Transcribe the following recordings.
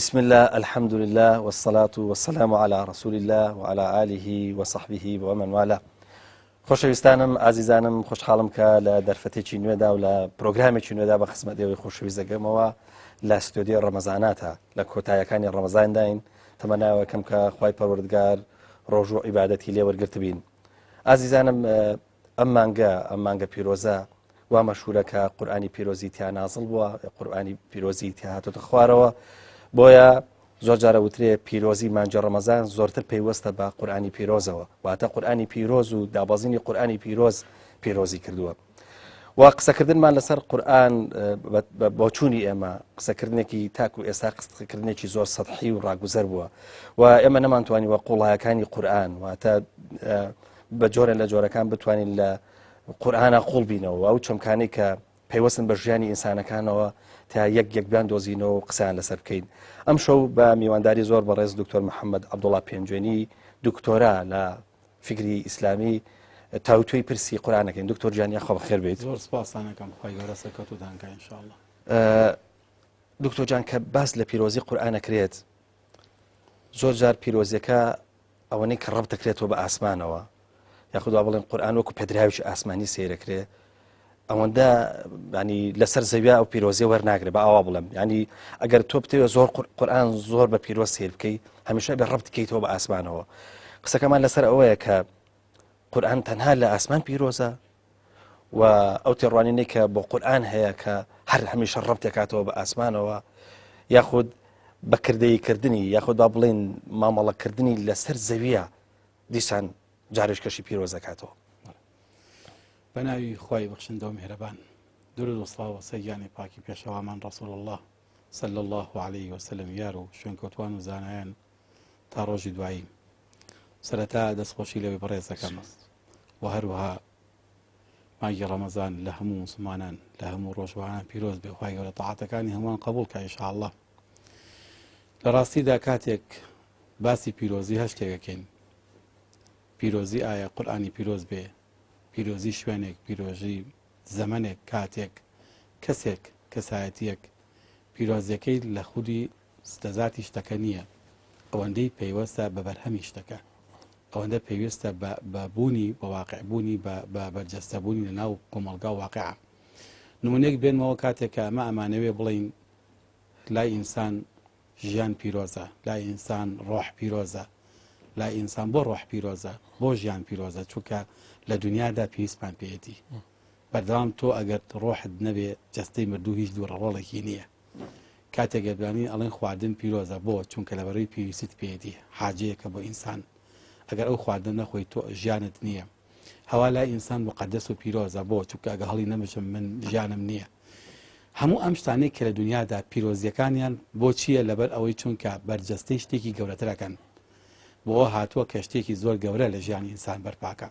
بسم الله الحمد لله والصلاة والسلام على رسول الله وعلى آله وصحبه ومن والاه. خۆشەویستانم ئازیزانم خۆشحاڵم کە لە دەرفەتێکی نوێدا و لە پرۆگرامێکی نوێدا بە خزمەتەوەی خۆشەویست دەگەمەوە لە ستۆدیۆ ڕەمەزاناتە لە کۆتاییەکانی ڕەمەزانداین تەمەناوەکەم کە خوای پەروەردگار ڕۆژ و عیبادەتی لێ وەرگرت بین. ئازیزانم ئەم مانگە پیرۆزە وا مەشهورە کە قورئانی پیرۆزی تیا نازڵ بووە، قورئانی پیرۆزی تیا هاتۆتە خوارەوە، بۆیە زۆر جارە وترێ پیرۆزی مانجە ڕەمەزان زۆرتر پەیوەستە بە قورئانی پیرۆزەوە، واتە قورئانی پیرۆز و دابەزینی قورئانی پیرۆزی کردووە. و قسەکردنمان لەسەر قورئان بۆ چوونی ئێمە قسەکردنێکی تاک و ئێستا قسەکردنێکی زۆر سەطحی و ڕاگوزەر بووە و ئێمە نەمانتوانیوە قوڵایەکانی قورئان واتە بە جۆرە لە جۆرەکان بتوانین لە قورئانە قوڵ بینەوە ئەو چەمکانەی کە پەیوەستن بە ژیانی ئینسانەکانەوە تا یەک دۆزینەوە و قسەیان لەسەر بکەین. ئەم شەو بە میوانداری زۆر بەڕێز دکتۆر محەممەد عەبدوڵڵا پێنجوێنی دکتۆرا لە فکری ئیسلامی تاوتوێی پرسی قورئانەکەین. دکتۆر جیان خۆ بەخێر بێت. زۆر سپاسانەکەم خۆی گەورە سەرکەوتوتانکە ئینشاءڵڵا. دکتۆر جان کە باس لە پیرۆزی قورئان ئەکرێت زۆر جار پیرۆزیەکە ئەوەنەی کە ڕەب دەکرێتەوە بە ئاسمانەوە یاخود وا بڵێن قورئان وەکو پێدراویی ئاسمانی سەیرەکرێ ئەوەندە ینی لەسەر زەویا و پیرۆزیە وەرناگرێت بە ئاوا بڵێم، ینی ئەگەر تۆ بتەوێت زۆر قورئان زۆر بە پیرۆز سیر بکەیت هەمیشە بە ڕەب بکەیتەوە بە ئاسمانەوە. قسەکەمان لەسەر ئەوەیە کە قورئان تەنها لە ئاسمان پیرۆزە و ئەو تێڕوانینەی کە بۆ قورئان هەیە کە هەر هەمیشە ڕەب دەکاتەوە بە ئاسمانەوە یاخود بەکردەییکردنی یاخود با بڵێن مامەڵەکردنی لەسەر زەویە دیسان جارێشکەشی پیرۆز دەکاتەوە. بەناوی خۆی بەخشندە و میهرەبان، درود و سڵاو و سەیانی پاکی پێشەوامان ڕەسوڵ الله صلی الله عليه وسلم یار و شوێنکەوتوان و زانایان تا ڕۆژی دوایی. سەرەتا دەستخۆشی لەوێ بەڕێزەکەم و هەروەها مانگی ڕەمەزان لە هەموو موسڵمانان لە هەموو ڕۆژوانان پیرۆز بێ، خوای گەورە تەعاتەکانی هەمووان قبوڵ کە ئینشاءڵڵا. لە ڕاستیدا کاتێک باسی پیرۆزی هەر شتێکەکەین، پیرۆزی ئایا قورئانی پیرۆز بێ، پیرۆزی شوێنێک، پیرۆژی زەمنێک، کاتێک، کەسێک، کەسایەتیەک پیرۆزیەکەی لە خودی دەزاتی شتەکە نییە، ئەوەندەی پێیوەستە بە بەرهەمی شتەکە، ئەوەندە پێویستە بە بوونی بە واقعبوونی بە بەرجەستەبوونی لە ناو کۆمەڵگا و واقعە. نمونەیەک بێنمەوە کاتێک کە ئەمانەوێ بڵین لای ئینسان ژیان پیرۆزە، لای ئینسان ڕۆح پیرۆزە، لای ئینسان بۆ ڕۆح پیرۆزە، بۆ ژیان پیرۆزە، چونکە لە دنیادا پێویستمان پێیەتی. بەردەوام تۆ ئەگەر ڕۆحت نەبێ جەستەی مردوو هیچ دووڕە ڕۆڵێکی نییە. کاتێک گەبرانی ئەڵێن خواردن پیرۆزە بۆ چونکە لەبەرەوەی پێویستیت پێیەتی، حاجەیەکە بۆ ئینسان. ئەگەر ئەو خواردن نەخۆی تۆ ژیانت نییە. هەوا لای ئینسان مقەدەس و پیرۆزە بۆ چونکە ئەگە هەڵی نەبژم من ژیانم نییە. هەموو ئەم شتانەی کە لە دنیادا پیرۆزیەکانیان بۆ چییە؟ لەبەر ئەوەی چونکە بەرجەستەی شتێکی گەورەترەکەن، بۆ هاتووە کە شتێکی زۆر گەورە لە ژیانی ئینسان بەرپاکە.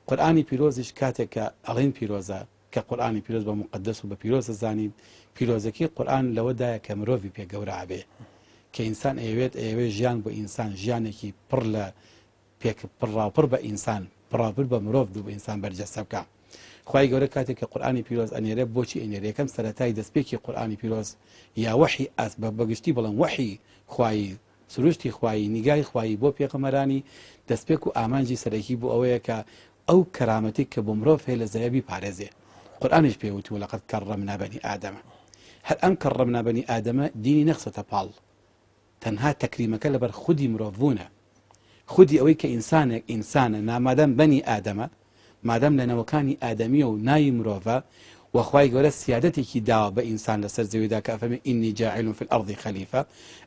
قورئانی پیرۆزیش کاتێک کە ئەڵێن پیرۆزە کە قورئانی پیرۆز بە مقەدەس و بە پیرۆز دەزانین، پیرۆزەکەی قورئان لەوەدایە کە مرۆڤی پێ گەورە ئابێ، کە ئینسان ئەوێ ژیان بۆ ئینسان ژیانێکی پڕ لە پڕاوپڕ بە ئینسان، پڕاوپڕ بە مرۆڤ دوو بە ئینسان بەرجەستە بکە. خوای گەورە کاتێک کە قورئانی پیرۆز ئەنێرە بۆچی ئەنێرە؟ یەکەم سەرەتای دەستپێکی قورئانی پیرۆز یا وەحی بەگشتی بڵێن وەحی خوایی، سروشتی خوایی، نیگای خوایی بۆ پێغەمبەرانی دەستپێک و ئامانجی سەرەکی بۆ ئەوەیە کە ئەو کەرامەتی کە بۆ مرۆڤ هەیە لە زەوی پارێزێ. قورئانیش پێوتی وەلەقەد کەڕەمنا بەنی ئادەمە. هەر ئەم کەڕەمنا بەنی ئادەمە دینی نەخسەتە پاڵ، تەنها تەکریمەکە لەبەر خودی مرۆڤبوونە، خودی ئەوەی کە ئینسانە نامادەم بەنی ئادەمە، مادەم لە نەوەکانی ئادەمیە و ناوی مرۆڤە، وەخوای گەورە سیادەتێکی داوە بە ئینسان لەسەر زەویدا کە ئەفەرمێ ئینی جاعیل فی الأرض خەلیفە.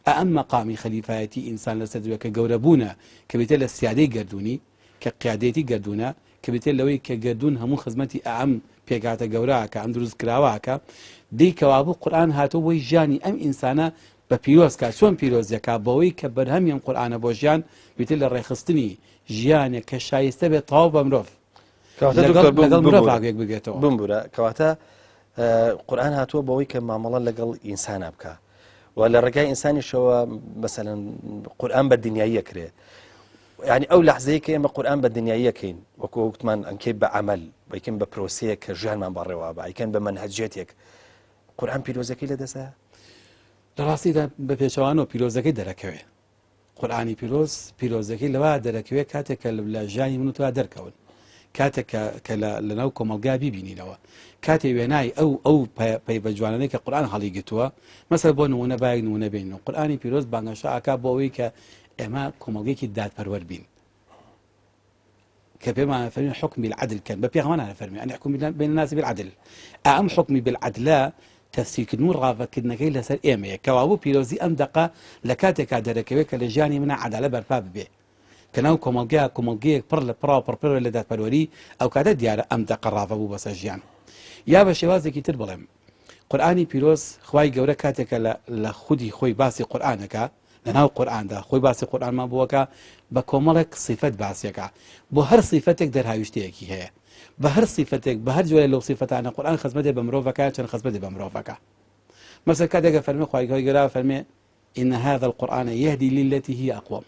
ئەم مەقامی خەلیفایەتی ئینسان لەسەر زەویە کە گەورە بوونە کە بێتە لە سیادەی گەردوونی، کە قیادەتی گەردوونە، کە بێتە لەوەی کە گەردوون هەموو خزمەتی ئەم پێکاتە گەورەکە، ئەم دروست کراوەکە. دەی کەوابوو قورئان هاتۆ بۆی ژیانی ئەم ئینسانە بە پیرۆزکە. چۆن پیرۆزیەکە؟ بەوەی کە بەرهەمیان قورئانە بۆ ژیان بێتە لە ڕێخستنی ژیانێک کە شایستە بێت تەواو بە مرۆڤ لەگەڵ مرۆڤ ئاگێک بگێتەوە. بمبورە کەواتە قورئان هاتووە بەوەی کە مامەڵە لەگەڵ ئینسانە بکە و لە ڕێگای ئینسانیشەوە مەسەلەن قورئان بە دنیایی ئەکرێ. يعني ئەو لەحزەیە کە ئێمە قورئان بە دنیاییەکەین وەکو وتمان ئەنکەی بە عەمەل بیکەین بە پرۆسەیەک کە ژیانمان بەڕێوە بە ئەیکەن بە مەنهەجێتێک، قورئان پیرۆزەکەی لەدەستە؟ لە ڕاستیدا بە پێچەوانەوە پیرۆزەکەی دەرەکەوێ قورئانی پیرۆزەکەی لەوە دەرەکەوێت کاتێک کە لە ژیانی من و تۆ دەرکەون کاتێک کە لەناو کۆمەلگا بیبینینەوە کاتێ وێنای ئەو پەی بە جوانانەی کە قورئان هەڵیگرتووە مەسەڵ بۆ نمونە باەک نمونە بینەوە قورئانی پیرۆز بانگەشە ئاکا بۆ ئەوەی کە ئێمە کۆمەلگەیەکی دادپەروەر بین کە پێمان فەرمی حکمی العدل کەن بە پێغەمبەرمان فەرمی ئەن يحكم بين الناس بالعدل ئەم حکمی بالعدل تەفسیرکردن و ڕاوەکردنەکەی لەسەر ئێمەیە کەوابوو پیرۆزی ئەم دقە لە کاتێکا دەرەکەوێت کە لە ژیانی منە عەدالە بەرپا ببێ کە ناو کۆمەلگەیەک پڕ لە پڕ لە دادپەروەری ئەو کاتە دیارە ئەم دقە ڕاوە بوو بەسەر ژیان یا بە شێوازێکی تر بڵێم قورئانی پیرۆز خوای گەورە کاتێکە لە خودی خۆی باسی قورئانەکە لەناو قورئاندا خۆی باسی قورئانمان بووەکە بە کۆمەڵێک صیفەت باسیەکە بۆ هەر صیفەتێک دەرهاویشتەیەکی هەیە بە هەر صیفەتێک بە هەر جۆرە لەو صیفەتانە قورئان خزمەتێ بە مرۆڤەکە چەند خزمەتێ بە مرۆڤەکە مثلا كذا فرمي خوي قال فرمي إن هذا القرآن يهدي للتي هي أقوم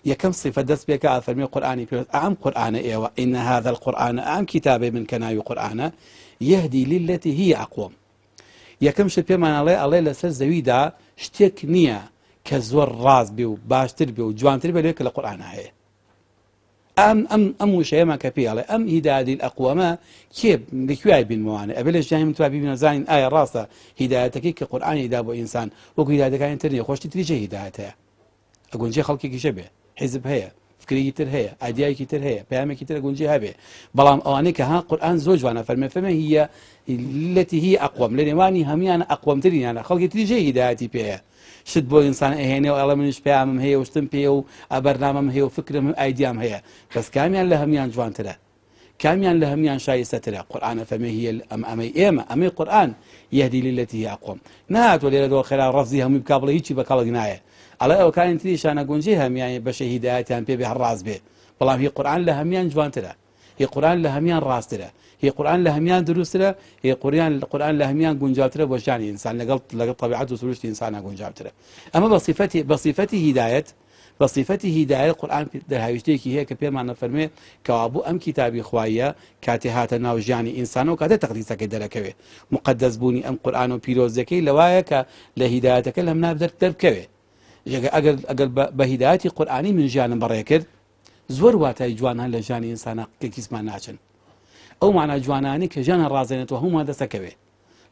يا كم صفة دس بك فرمي قرآني أعم قرآن إيوة إن هذا القرآن أعم كتابي من كناي قرآن يهدي للتي هي أقوم يا كم شد بما الله لسر زويدا اشتك نية كزور راز بيو باشتر بيو جوانتر بيو لك القرآن هي أم شيء ما كفي على أم هداية الأقوام كيف لكواي بين موانع أبلش جاي من توابي من زين آية راسة هدايتك كقرآن هداية إنسان وهدايتك إنترنت خوش تدريجه هدايتها أقول جي خلقك شبه حزب هي فكري كتير هي أدياي كتير هي بيام كتير أقول جي هبه بلام أوانك ها قرآن زوج وانا فما هي التي هي أقوم لأن واني همي أنا أقوم تري أنا خلقي تدريجه هدايتي بيها شد بو إنسان إهانة والله منش بيعمم هي وشتم بيه وبرنامج هي وفكرة أيديام هي بس كاميان لهميان جوان ترى كاميان لهميان شايسة ترى قرآن فما هي أمي قرآن يهدي للتي هي أقوم نهات ولا دول خلال رفضها هم بقابله هيك بقابله جناية على أو كان تريش أنا أقولجيها يعني بشهيدات يعني بيه الراس به والله هي قرآن لهميان جوان ترى هي قرآن لهميان راس ترى هي قرآن لهميان دروس ترى هي قرآن لهميان جنجال ترى وشاني إنسان لقلت طبيعته وسلوكه إنسان جنجال ترى أما بصفته هداية القرآن درهاوشتيكي هي كبير معنا فرمي كوابو أم كتابي خوايا كاتهات ناوجاني إنسان وكاتا تقديسك دركوي مقدس بوني أم قرآن وبيروزكي لوايا لهدايتك لهم نابدر دركوي أقل بهدايتي قرآني من جانا بريكر زور واتاي جوانها لجاني إنسان كيسما ناچن أو معنى جواناني كجانا رازينت وهم هذا سكوي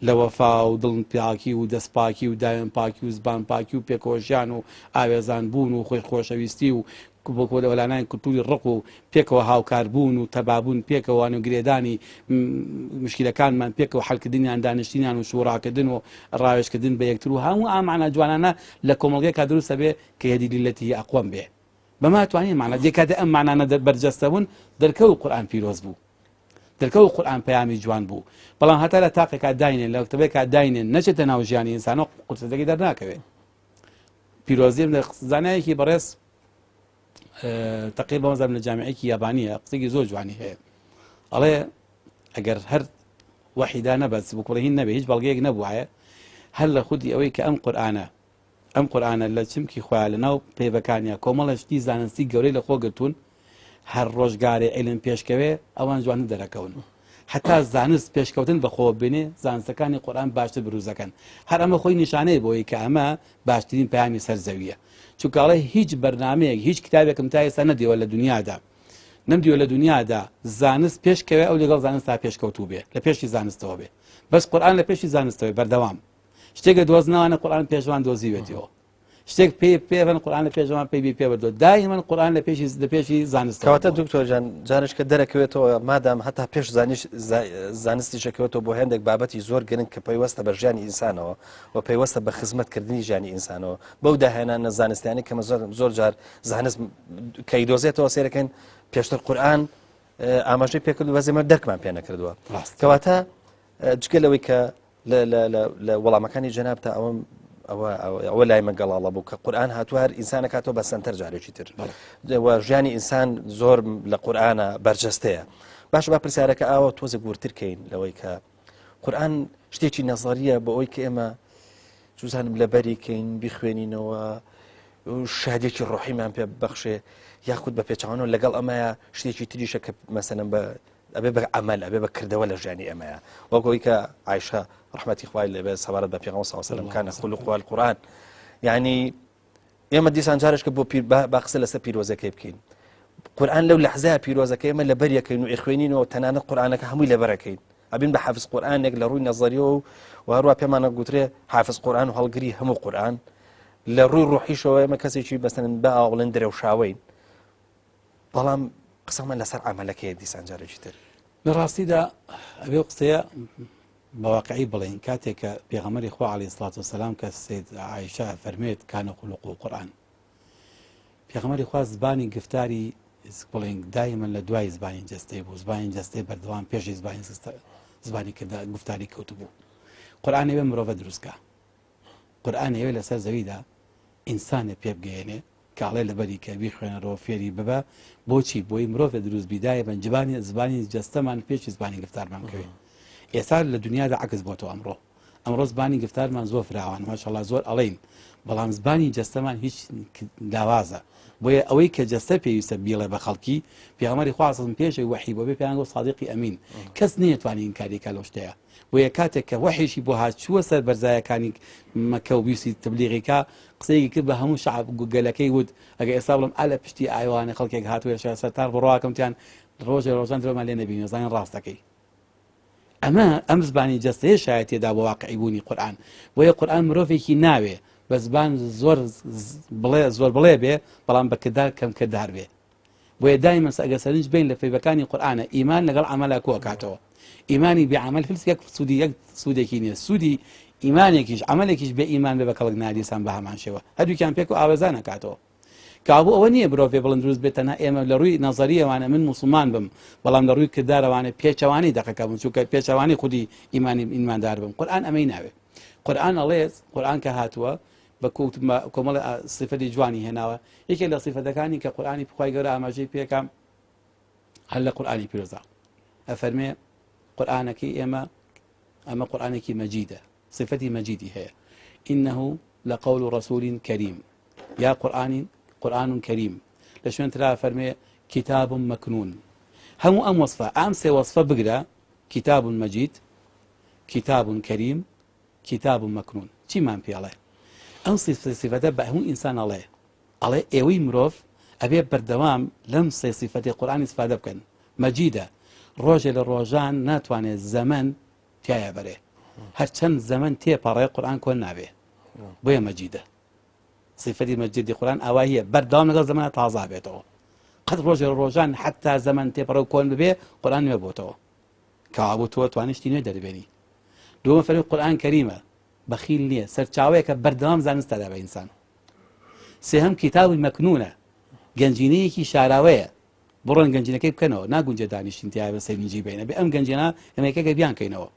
لوفا ودڵن پیاکی و دەست پاکی و دایان پاکی و زبان پاکی و پێکەوەژیان و ئاوێزان بوون و خۆی خۆشەویستی و وەلانای کولتوری ڕق و پێکەوە هاوکاربوون و تەبابوون پێکەوەوان و گرێدانی مشکلەکانمان پێکەوە حەلکردنیان دانیشتینیان و شوڕاکردن و ڕاوێژکردن بە یەکتر و هەموو ئامانە جوانانە لە کۆمەڵگەیەکا دروستە بێ کە هێدی لەتی ئەقوەم بێ بەما توانین معنە دێکاتە ئەم معنانە بەرجەستە بوون دەرکەوت قورئان پیرۆز بوو دەرکەوت قورئان پەیامی جوان بوو بەڵام هەتا لە تاقێکا داینێن لە کتێبێکا داینێن نەچێتە ناو ژیانی ئینسانە قورسەکەی دەرناکەوێت پیرۆزیم لە زانایەکی بەڕێز تقریبا مەزەب لە جامعەیەکی یابانیە قسەی زۆر جوانی هەیە ئەڵێ ئەگەر هەر وحیدا نەبەس بکوڕهین نەبێ هیچ بەڵگەیەک نەبووایە هەر لە خودی ئەوەی کە ئەم قورئانە لە چمکی خۆیان لەناو پێیەکانیە کۆمەڵە شتی زانستی گەورەی لە خۆ گرتوون هەر ڕۆژگارێ عیلم پێشکەوێ ئەوان جوان دەرەکەون حتا زانست پێشکەوتن بەخۆ بێنێ زانستەکانی قورئان باشتر بروزەکەن هەر ئەمە خۆی نیشانەیە بۆی کە ئەمە باشترین پەیامی سەرزەویە چونکە ئەڵێ هیچ بەرنامەیەک هیچ کتابێکم تا ئێستا نەدیوە لە دنیادا نەمدیوە لە دنیادا زانست پێشکەوێ ئەو لەگەڵ زانستا پێشکەوتوو بێ لە پێشی زانستەوە بێ بەس قورئان لە پێشی زانستەوەی بەردەوام شتێکە دۆزنەوانە قورئان پێشوان دۆزیوێتەوە شتێک پێوەن قورئان لە پێشەوان پێی پێوەردۆ دایمەن قورئان لە پێشی زانست کەواتە دکتۆر جان جارش کە دەرەکەوێتەوە مادام هەتا پێش زانستی شەکەوێتەوە بۆ هێندێک بابەتی زۆر گرنگ کە پەیوەستە بە ژیانی ئینسانەوە و پەیوەستە بە خزمەتکردنی ژیانی ئینسانەوە بەو داهێنانە زانستیانی کەمە زۆر جار زانست کەی دۆزێتەوە سێرەکەن پێشتر قورئان ئاماژەی پێکرد و وەزێمە دەرکمان پێ نەکردووە کەواتە جگە لەوەی کە لە وەڵامەکانی جەنابتە ئەوە لای مەگەڵاڵە بوو کە قورئان هاتووە هەر ئینسانە کاتەوە بە سەنتەر جارێکی تر ژیانی ئینسان زۆر لە قورئانە بەرجەستەیە باش با پرسیارەکە ئاوە تۆزێک ورترکەین لەوەی کە قورئان شتێکی نەزەریە بە ئەوەی کە ئێمە جوزانم لەبەریکەین بیخوێنینەوە شادێکی ڕۆحیمان پێ بەخشێ یاخود بە پێچەوانەوە لەگەڵ ئەمەیە شتێکی تریشە کە مەسەلەن بە ئەبێ بە عمل ئەبێ بە کردەوە لە ژیانی ئێمەیە وەکەوەی کە عایشە ڕەحمەتی خوای لەبێ سەبارەت بە پێغەمبەر صلی الله علیه و سلم کان خولق القورآن یعنی ئێمە دیسان جارێک کە بۆ با قسە لەسەر پیرۆزەکەی بکەین قورآن لەو لەحزەیە پیرۆزەکەی ئێمە لەبەر یەکەین و ئیخوێنینەوە تەنانەت قورآنەکە هەمووی لەبەرەکەین ئەبین بە حافظ قورآنێک لە ڕووی نەزەریەوە و هەروە پێمانە گوترێ حافظ قورآن و هەڵگری هەموو قورآن لە ڕووی ڕوحیشەوە ئێمە کەسێکی بەسەن بە ئاوڵێن درەوشاوین بەڵام قسەمان لەسەر عملەکەیە دیسان جارێکی تر لە ڕاستیدا ئەبێ قسەیە بەواقعی بڵێن کاتێک کە پێغەمبەری خوا عەلەیهی سڵات وسەلام کە سید عایشە فەرمێت کانە خولوق القورآن پێغەمبەری خوا زبانی گفتاری بڵێن دایما لە دوای زبانی جەستەی بوو زبانی جەستەی بەردەوام پێشی زبانی گفتاری کەوتبوو قورآن ئەوێ مرۆڤە دروستکە قورآن ئەوێ لەسەر زەویدا ئینسانێ پێ بگەێنێ کاڵێ لەبەری کە بیخوێنەرەوە فێری ببە بۆچی بۆی مرۆڤە دروست بیدایە بەنجبانی زبانی جەستەمان پێشی زبانی گفتارمان بکەوێت ئێستا لە دنیادا عکس بۆتەوە ئەمڕۆ زبانی گفتارمان زۆر فراوان ماشەڵڵا زۆر ئەڵێن بەڵام زبانی جەستەمان هیچ لاوازە بۆیە ئەوەی کە جەستە پێویستە بیڵێ بە خەڵکی پێغەمبەری خوا سەڵم پێشەوەی وەحی بۆ بێ پێیان گوت سادیقی ئەمین کەس نەیەتوانی ئینکاریکە لەو شتەیە وەیە کاتێک کە وەحیشی بۆ هاتچووە سەر بەرزایەکانی مەکە و بیستی تبلیغیکا قسەیەکی کرد بە هەموو شعب گەلەکەی وت ئەگە ئێستا بڵم ئالە پشتی ئایوانە خەڵکێک هاتووە سەرتار بڕواکەمتیان ڕۆژان درۆمان لێ نەبینی زانین ڕاستەکەی ئەم زبانی جەستەیە شایەت تێدا بە واقعی بوونی قورآن بۆیە قورآن مرۆڤێکی ناوێ بە زبان زۆر بڵێ بێ بەڵام بە کردار کەم کردار بێ بۆیە دایما ئەگە سەرنج بین لە فەیبەکانی قورآنە ئیمان لەگەڵ عەمەلا کۆکاتەوە ئیمانی بێعەمەل فلس یەک سوودێکی نییە سوودی ئیمانێکیش عەمەلێکیش بێ ئیمان بێ بە کەڵک نادیسان بە هەمان شێوە هەردووکیان پێک و ئاوێزان نەکاتەوە کابوو ئەوە نییە مرۆڤێ بڵند دروست بێتەنها ئێمە لە ڕووی نەزەریەوانە من موسڵمان بم بەڵام لە ڕووی کردارەوانە پێچەوانی دەقەکە بم چونکە پێچەوانی خودی ئیماندار بم قورآن ئەمەی ناوێ قورآن ئەڵێ قورآن کە هاتووە بە کۆمەڵ صفەتی جوانی هێناوە یەکێک لە صفەتەکانی کە قورآنی خوای گەورە ئاماژەی پێکەم هەر لە قورآنی پیرۆزە ئەفەرمێ قورآنەکەی ئەمە قورآنێکی مەجیدە صفەتی مەجیدی هەیە إنه لقول رسول كريم يا قرآن كريم لشون ترى فرمي كتاب مكنون هم وصفة سي وصفة بقرا كتاب مجيد كتاب كريم كتاب مكنون چی مان پێ ئەڵێ ئەم صفەتە بە هەموو ئینسان ئەڵێ ئێوەی مرۆڤ ئەبێ بەردەوام لەم سێ صفەتی قورآنی استفادە بکەن مەجیدە ڕۆژێ لە ڕۆژان ناتوانێت زەمن تایە بەرێ هەرچەند زەمن تێپەڕێ قورآن کۆن نابێ بۆیە مەجیدە صفەتی مەجیدی قورآن ئەوە هەیە بەردەوام لەگەڵ زەمانە تازا بێتەوە قەت ڕۆژێ لە ڕۆژان حتا زەمن تێپەڕێ و کۆن ببێ قورآن نوێ بۆتەوە کەوابوو تۆ توانیشتی نوێ دەربێنی دووەمە فەرمی قورآن کەریمە بەخیل نییە سەرچاوەیەکە بەردەوام زانستەدا بە ئینسان سێهەم کتابی مەکنونە گەنجینەیەکی شاراوەیە بڕۆن گەنجینەکەی بکەنەوە ناگونجە دانیشتن تیا بە سەرنجی بینە بێ ئەم گەنجینە ئەمەیەکەکە بیان کەینەوە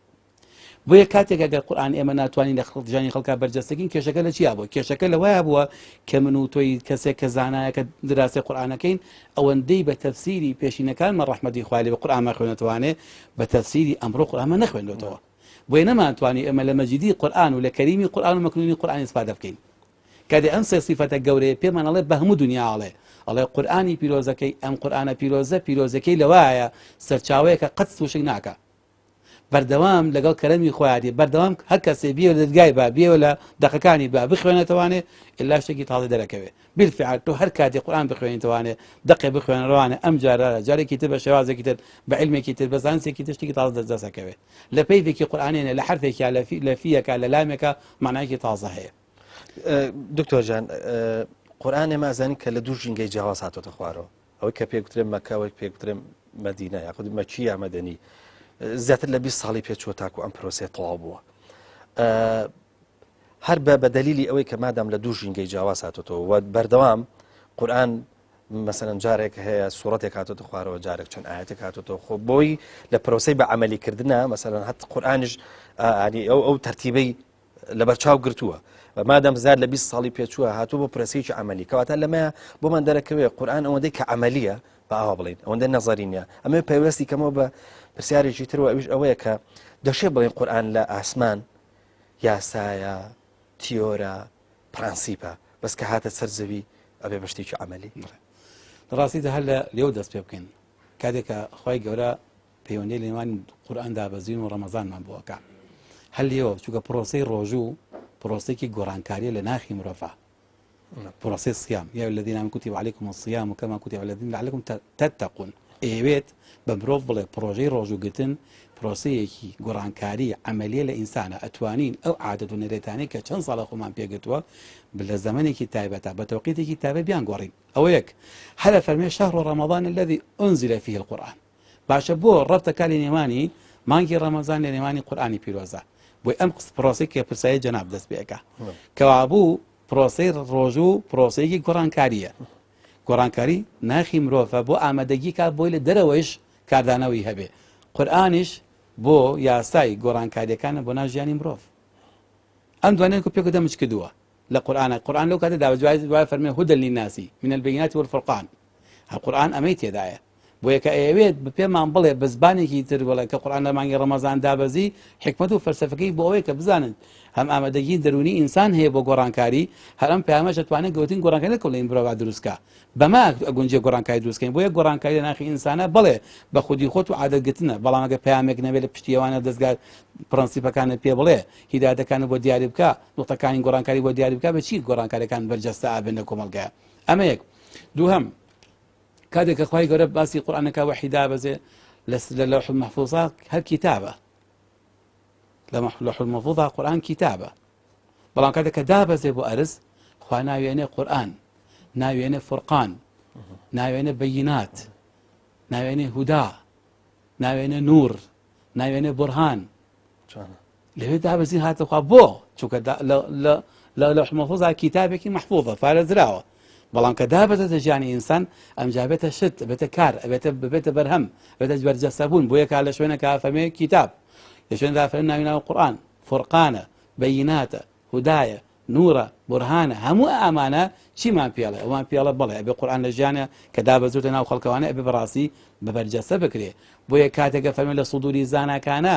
بۆیە کاتێک ئەگەر قورآن ئێمە ناتوانین لە ژیانی خەڵکا بەرجەستەکەین کێشەکە لە چیا بووە کێشەکە لەوەیە بووە کە من و تۆی کەسێک کە زانایەکە دراسی قورآنەکەین ئەوەندەی بە تەفسیری پێشینەکانمان ڕەحمەتی خوای لێ بە قورآن خوێنەتوانێ بە تەفسیری ئەمڕۆ قورآن نەخوێندوێتەوە بۆیە نەمانتوانی ئێمە لە مەجیدی قورآن و لە کەریمی قورآن و مەکنونی قورآن استفادە بکەین کاتێ ئەم سێ صیفەتە گەورەیە پێمان ئەڵێ بە هەموو دنیا ئەڵێ قورآنی پیرۆزەکەی ئەم قورآنە پیرۆزەکەی لەوایە سەرچاوەیەکە قەت تووشک ناکە بەردەوام لەگەڵ کەرەمی خۆیاتی بەردەوام هەر کەسێ بیێ لە دەرگای با بیێوە لە دەقەکانی با بخوێنێتەوانێ ئللا شتێکی تازە دەرەکەوێ بالفعل تۆ هەر کاتێ قورآن بخوێنیتەوانێ دەقێ بخوێنەوانە ئەم جارە جارێکی تر بە شێوازێکی تر بە عیلمێکی تر بە زانستێکی تر شتێکی تازە دەستەکەوێ لە پەیوێکی قورآنێنە لە حرفێکە لە فیەکە لە لامێکە معنایەکی تازە هەیە دکتۆر جان قورآن ئێمە ئازانی کە لە دوو ژینگەی جیاواز هاتۆتە خوارەوە ئەوەی کە پێگوترێ مەکە ئەوەی پێگوترێ مەدینە یاخود مەکی یا مەدەنی زیاتر لە 20 ساڵی پێچووە تاکو ئەم پرۆسێ تەواو بووە هەر بە دەلیلی ئەوەی کە مادام لە دوو ژینگەی جیاواز هاتۆتەوە و بەردەوام قورآن مەسەلەن جارێک هەیە سوورەتێک هاتۆتە خوارەوە جارێک چەند ئاەتێک هاتۆتەوە خۆ بۆی لە پرۆسەی بە عەمەلیکردنە مەسەلەن هەت قورآنیش ئەو تەرتیبەی لەبەرچاو گرتووە مادام زار لە 20 ساڵی پێچووە هاتوو بۆ پرۆسەیەکی عەمەلی کەواتە لەمەیە بۆمان دەرەکەوێ قورآن ئەوەندەی کە عەمەلیە بە ئاوا بڵێن ئەوەندە نەزەری نیە ئەمە پەیوەستی کەمەوە بە پرسیارێکی ترەوە ئەویش ئەوەیە کە دەشێ بڵێن قورآن لە ئاسمان یاسایە تیۆرە پرەنسیپە بەس کە هاتە سەر زەوی ئەبێ بە شتێکی عەمەلی ڕاستیدا هەر لە لێو دەست پێ بکەین کاتێک کە خوای گەورە پەیوەندی لە نێوانی قورئان دابەزین و ڕەمەزانمان بۆەکە هەل لێەوە چونکە پرۆسەی ڕۆژوو پرۆسەیەکی گۆڕانکاریە لە ناخی مرۆڤ پرۆسەی صیام یا الذین آمنوا کتب علیکم الصیام کما کتب علی الذین لعلکم تتقون ئەوێت بە مرۆڤ بڵێ پرۆژەی ڕۆژوگرتن پرۆسەیەکی گۆڕانکاری عملیە لە ئینسانە ئەتوانین ئەو عادەت و نەرێتانەی کە چەند ساڵە خۆمان پێگرتووە لە زەمانێکی تایبەتە بە تەوقیتێکی تایبەت بیان گۆڕین ئەوە یەک هەلە فەرمێ شهر رمضان الذي أنزل فيه القرآن باشە بۆ ڕەبتەکە لە نێوانی مانگی ڕەمەزان لە نێوانی قورئانی پیرۆزە بۆی ئەم پرۆسەی کە پرسایی جەناب دەست پێەکە کەوا بوو پرۆسەی ڕۆژوو پرۆسەیەکی گۆڕانکاریە گۆڕانکاری ناخی مرۆڤە بۆ ئامادەگی کات بۆی لە دەرەوەیش کاردانەوەی هەبێ قورئانیش بۆ یاسای گۆڕانکاریەکانە بۆ ناو ژیانی مرۆڤ ئەم دوانەیە کە پێکو دەمش کردووە لە قورئان لەو کاتەدا دوای فەرمێ هودى للناس من البينات والفرقان القورئان ئەمەی تێدایە بۆ یەکە ئەوێت پێمان بڵێ بە زبانێکی تر بڵێ کە قورئان لە مانگی ڕەمەزان دابەزی حکمت و فەلسەفەکەی بۆ ئەوەیە کە بزانن هەم ئامادەگی دەرونی ئینسان هەیە بۆ گۆڕانکاری هەر ئەم پەیامەش دەتوانێت گەوتین گۆڕانکاری نەکەون لە مرۆڤ دروستکە بەما ئەگونجێ گۆڕانکاری دروستکەین بۆ یە گۆڕانکاری لە ناخی ئینسانە بڵێ بە خودی خۆت و عادەتگرتنە بەڵام ئەگە پەیامێک نەبێت لە پشتیوانە دەستگار پرەنسیپەکانت پێ بڵێ هیدایەتەکانت بۆ دیاری بکە نوقتەکانی گۆڕانکاری بۆ دیاری بکە بەچی گۆڕانکاریەکان بەرجەستە ئابن لە کۆمەلگایە ئەمە یەک دووهەم کاتێک کە خوای گەورە باسی قورئانەکە وحی دابەزێ لە لەوح المەحفوظە هەر کتابە لە لەوح المەحفوظە قورئان کتابە بەڵام کاتێک کە دابەزێ بۆ ئەرز خوا ناوێنێ قورئان ناوێنێ فورقان ناوێنێ بەیینات ناوێنێ هودا ناوێنێ نور ناوێنێ بورهان لەوێ دابەزی هاتەخوا بۆ چونکە لە لەوح المەحفوظە کتابێکی مەحفوظە پارێزراوە بەڵام کە دابەزێتە ژیانی ئینسان ئەمجا بێتە شت بێتە کار بێتە بەرهەم بێتە بەرجەستەبوون بۆ یەکا لە شوێنەکە فەرمێ کتاب لە شوێندا فەرمێ ناوی قورئان فورقانە بەییناتە هودایە نورە بورهانە هەموو ئەمانە چیمان پێڵێ ئەومان پێڵە بڵێ ئەبێ قورئان لە ژیانە کە دابەزوتە ناو خەڵکەوانە ئەبێ بەڕاستی بە بەرجەستە بکرێ بۆ یە کاتێکە فەرمێ لە سوودوری زانەکانە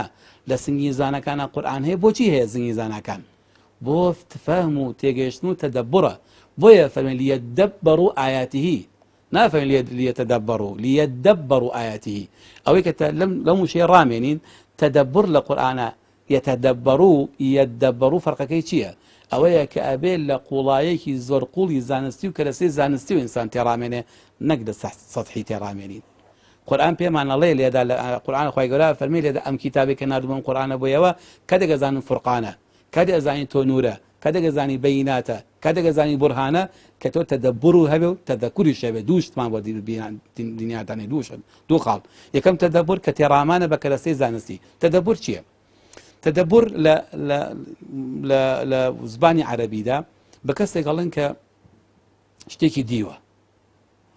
لە سنگی زانەکانە قورئان هەیە بۆچی هەیە سنگی زانەکان بۆ فەهم و تێگەیشتن و تەدەببڕە بۆیە فەرمێ لیەدەبەڕوا ئایاتیه نافەرمێ لیەتەدەبەڕوا لیەدەبەڕوا ئایاتیه ئەوەی کە لەم وشەیە ڕامێنین تەدەببڕ لە قورئانە یەتەدەبەڕوا یەدەبەڕوا فەرقەکەی چییە ئەوەیە کە ئەبێ لە قوڵایەکی زۆر قوڵی زانستی و کەرەسەی زانستی و ئینسان تێڕامێنێ نەک لە سەطحی تێڕامێنین قورئان پێمانەڵێ لێدا لە قورئان خوای گەورە فەرمێ لێدا ئەم کتابێک کە نردووم قورئانە بۆیەوە کە دەگەزانن فورقانە کە دەزانین تۆ نورە کە دەگەزانی بەییناتە کە دەگەزانی بورهانە کە تۆ تەدەببڕ و هەبێ و تەدەکوریش هەبێ دووشتمان بۆ دنیادانێ دوو خاڵ یەکەم تەدەببڕ کە تێڕامانە بە کەرەسەی زانستی تەدەببڕ چییە تەدەببڕ لە زبانی عەرەبیدا بە کەسێک گەڵێن کە شتێکی دیوە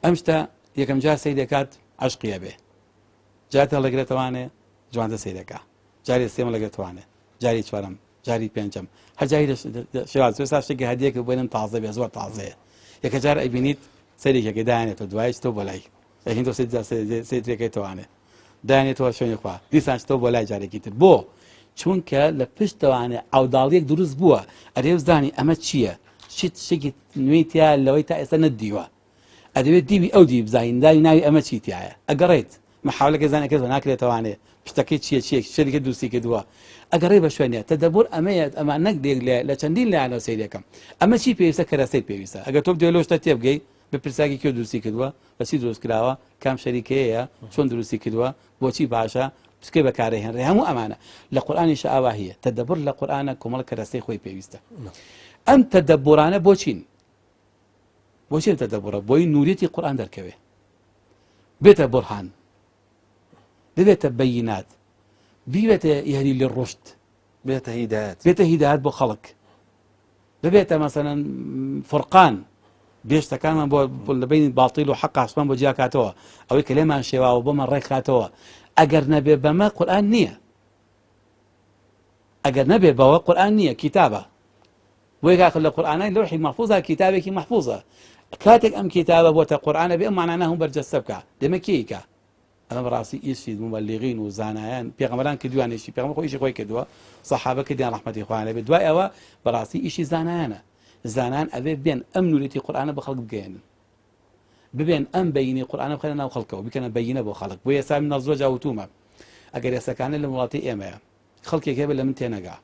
ئەم شتە یەکەم جار سەیر دەکات عەشقیە بێ جارێک لەگرێتەوانێ جوانتە سەیر دەکا جاری سێمە لەگرێتوانێ جاری چوارەم جاری پێنجەم هەر جاری شێواز سا شتێکی هەدیەکە بۆێنم تازە بێ زۆر تازەیە یەکە جار ئەبینیت سەرێکێکە دایانێتەوە دوایش تۆ بۆ لای ئەهین تۆ سێترێکەکەیتوانێ دایانێتەوە شوێنی خوا دیسان تۆ بۆ لای جارێکی تر بۆ چونکە لە پشتەوانێ ئاوداڵیەک دروست بووە ئەرێ بزانی ئەمە چییە شتێکی نوێی تیا لەوەی تا ئێستا نەدیوە ئەدەوێت دیوی ئەو دی بزانین داوی ناوی ئەمە چیتیایە ئەگەڕێیت محاولەکە زانەکەەوە ناکرێتوانێ پشتەکەی چییە شتێکە دووسی کردووە ئەگەڕێ بە شوێنێت تەدەببڕ ئەمەیەت ئەمان نەک لە چەندین لایەنەوە سەیرەکەم ئەمە چی پێویستە کەرەسەی پێویستە ئەگەر تۆ دێ لۆ شتە تێبگەی بە پرساکی کێ دووسی کردووە بەچی دروست کراوە کام شەریکەیە چۆن دروستی کردووە بۆچی باشە پسکەی بەکارە هێنرێ هەموو ئەمانە لە قورئانیش ئاوا هەیە تەدەببڕ لە قورئانە کۆمەڵ کەرەسەی خۆی پێویستە ئەم تەدەببڕانە بۆچین بۆچین تەدەببڕە بۆی نوریەتی قورئان دەرکەوێ بێتە بورهان ببێتە بەیینات ببێتە یاری لە ڕشت بێتە هیدایەت بۆ خەڵک ببێتە مەسەلەن فورقان بێشتەکانمان بۆ لەبینی باڵتیل و حەق عسمان بۆ جیاکاتەوە ئەوەی کە لێمان شێواوە بۆمان ڕێکخاتەوە ئەگەر نەبێ بەمە قورئان نییە ئەگەر نەبێ بەوە قورئان نییە کتابە بۆی کاخ لە قورئانای لەوحی مەحفوظە کتابێکی مەحفوظە کاتێک ئەم کتابە بۆتە قورئانە بێ ئەم مانانە هەموو بەرجەستە بکە دەمە کێیکە ئەمە بەڕاستی ئیشی مبەلیغین و زانایان پێغەمبەران کردوانیشی پێغەمبەر خۆی ئیشی خۆی کردووە سەحابە کردیان ڕەحمەتی خوایان لێبێ دوای ئەوە بەڕاستی ئیشی زانایانە زانان ئەبێ بێن ئەم نوریەتی قورئانە بە خەڵک بگەێنن ببێن ئەم بەیینی قورئانە بخەنە ناو خەڵکەوە بکەنە بەیینە بۆ خەڵک بۆ ئێستا من زۆر جاوتومە ئەگەر ئێسەکانە لە وڵاتی ئێمەیە خەڵکێک هەبێت لە من تێنەگا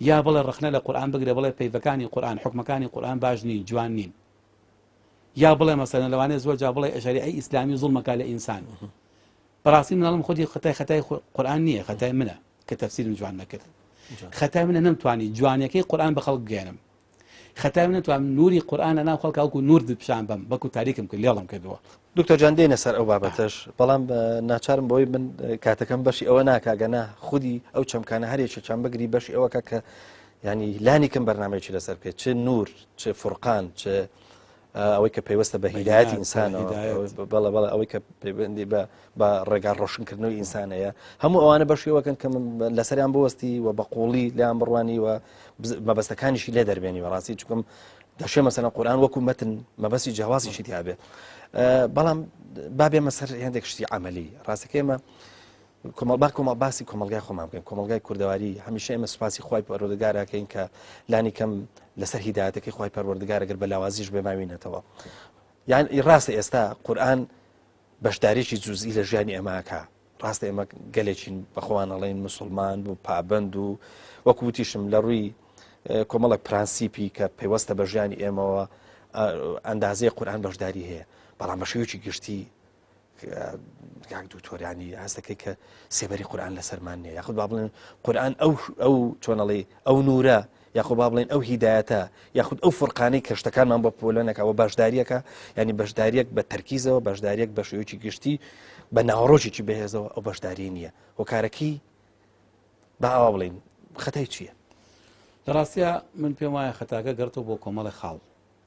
یا بڵێ ڕخنە لە قورئان بگرێ بڵێ پەیوەکانی قورئان حکمەکانی قورئان باش نین جوان نین یا بڵێ مەسەلەن لەوانەیە زۆر جا بڵێ شەریعەی ئیسلامی زوڵمەکە لە ئینسان بەڕاستی مناڵم خۆی خەتای قورئان نییە خەتای منە کە تەفسیرم جوان نەکرد خەتای منە نەمتوانی جوانیەکەی قورئان بە خەڵک بگێنم خەتای من نەتوانم نوری قورئان لەناو خەڵکا وەکو نور دپشان بەم بەکو تاریکم کرد لێڵم کردووە دکتۆر جان دێنە سەر ئەو بابەتەش بەڵام ناچارم بۆی من کاتەکەم بەشی ئەوە ناکاگەنا خودی ئەو چەمکانە هەرێکە چەند بگری بەشی ئەوەکە کە ینی لانیکم بەرنامەیەکی لەسەر بکرێت چ نور چ فورقان چ ئەوەی کە پێوەستە بە هیدایەتی ئینسانەوە بەڵێ بەڵێ ئەوەی کە پەیوەندی بە ڕێگا ڕۆشنکردنەوەی ئینسانەیە هەموو ئەوانە بەشیەوەکەن کە لەسەریان بوەستی و بە قوڵی لیان بڕوانی و مەبەستەکانیشی لێ دەربێنی بەڕاستی چکم دەشێ مەسەلەن قورئان وەکو مەتن مەبەستی جیاوازیشی تیابێ بەڵام بابێ مەسەر هێندێک شتی عەمەلی ڕاستەکەی ئێمە کۆمەڵ باسی کۆمەلگای خۆمان بکەین کۆمەلگای کوردەواری هەمیشە ئێمە سوپاسی خی پەروەردگارەکەین کە لانی کەم لەسەر هیدایەتەکەی خی پەروەردگار ئەگەر بە لاوازیش بێماوینێتەوە یان ڕاستە ئێستا قورئان بەشدارێکی جوزئی لە ژیانی ئێماکە ڕاستە ئێمە گەلێکین بەخۆوان ئەڵێن موسڵمان و پابند و وەکوتیشم لە ڕووی کۆمەڵک پرانسیپی کە پێوەستە بە ژیانی ئێمەوە ئەندازەیە قورئان بەشداری هەیە بەڵام بە شێوەیەکی گشتی کاک دوکتۆرانی هەستەکەی کە سێبەری قورئان لەسەرمان نییە یاخود با بڵێن قورئان ئەو چۆنەڵێ ئەو نورە یاخود با بڵێن ئەو هیدایەتە یاخود ئەو فورقانەی کە شتەکانمان بۆ پۆلەنەکەەوە بەشداریەکە ینی بەشداریەک بە تەرکیزەوە بەشداریەک بە شێوەیەکی گشتی بە ناوەڕۆژێکی بەهێزەوە ئەو بەشداری نییە هۆکارەکەی با ئەوە بڵێن خەتای چییە؟ لە ڕاستیە من پێم وایە خەتاکە گەڕتەوە بۆ کۆمەڵی خاڵ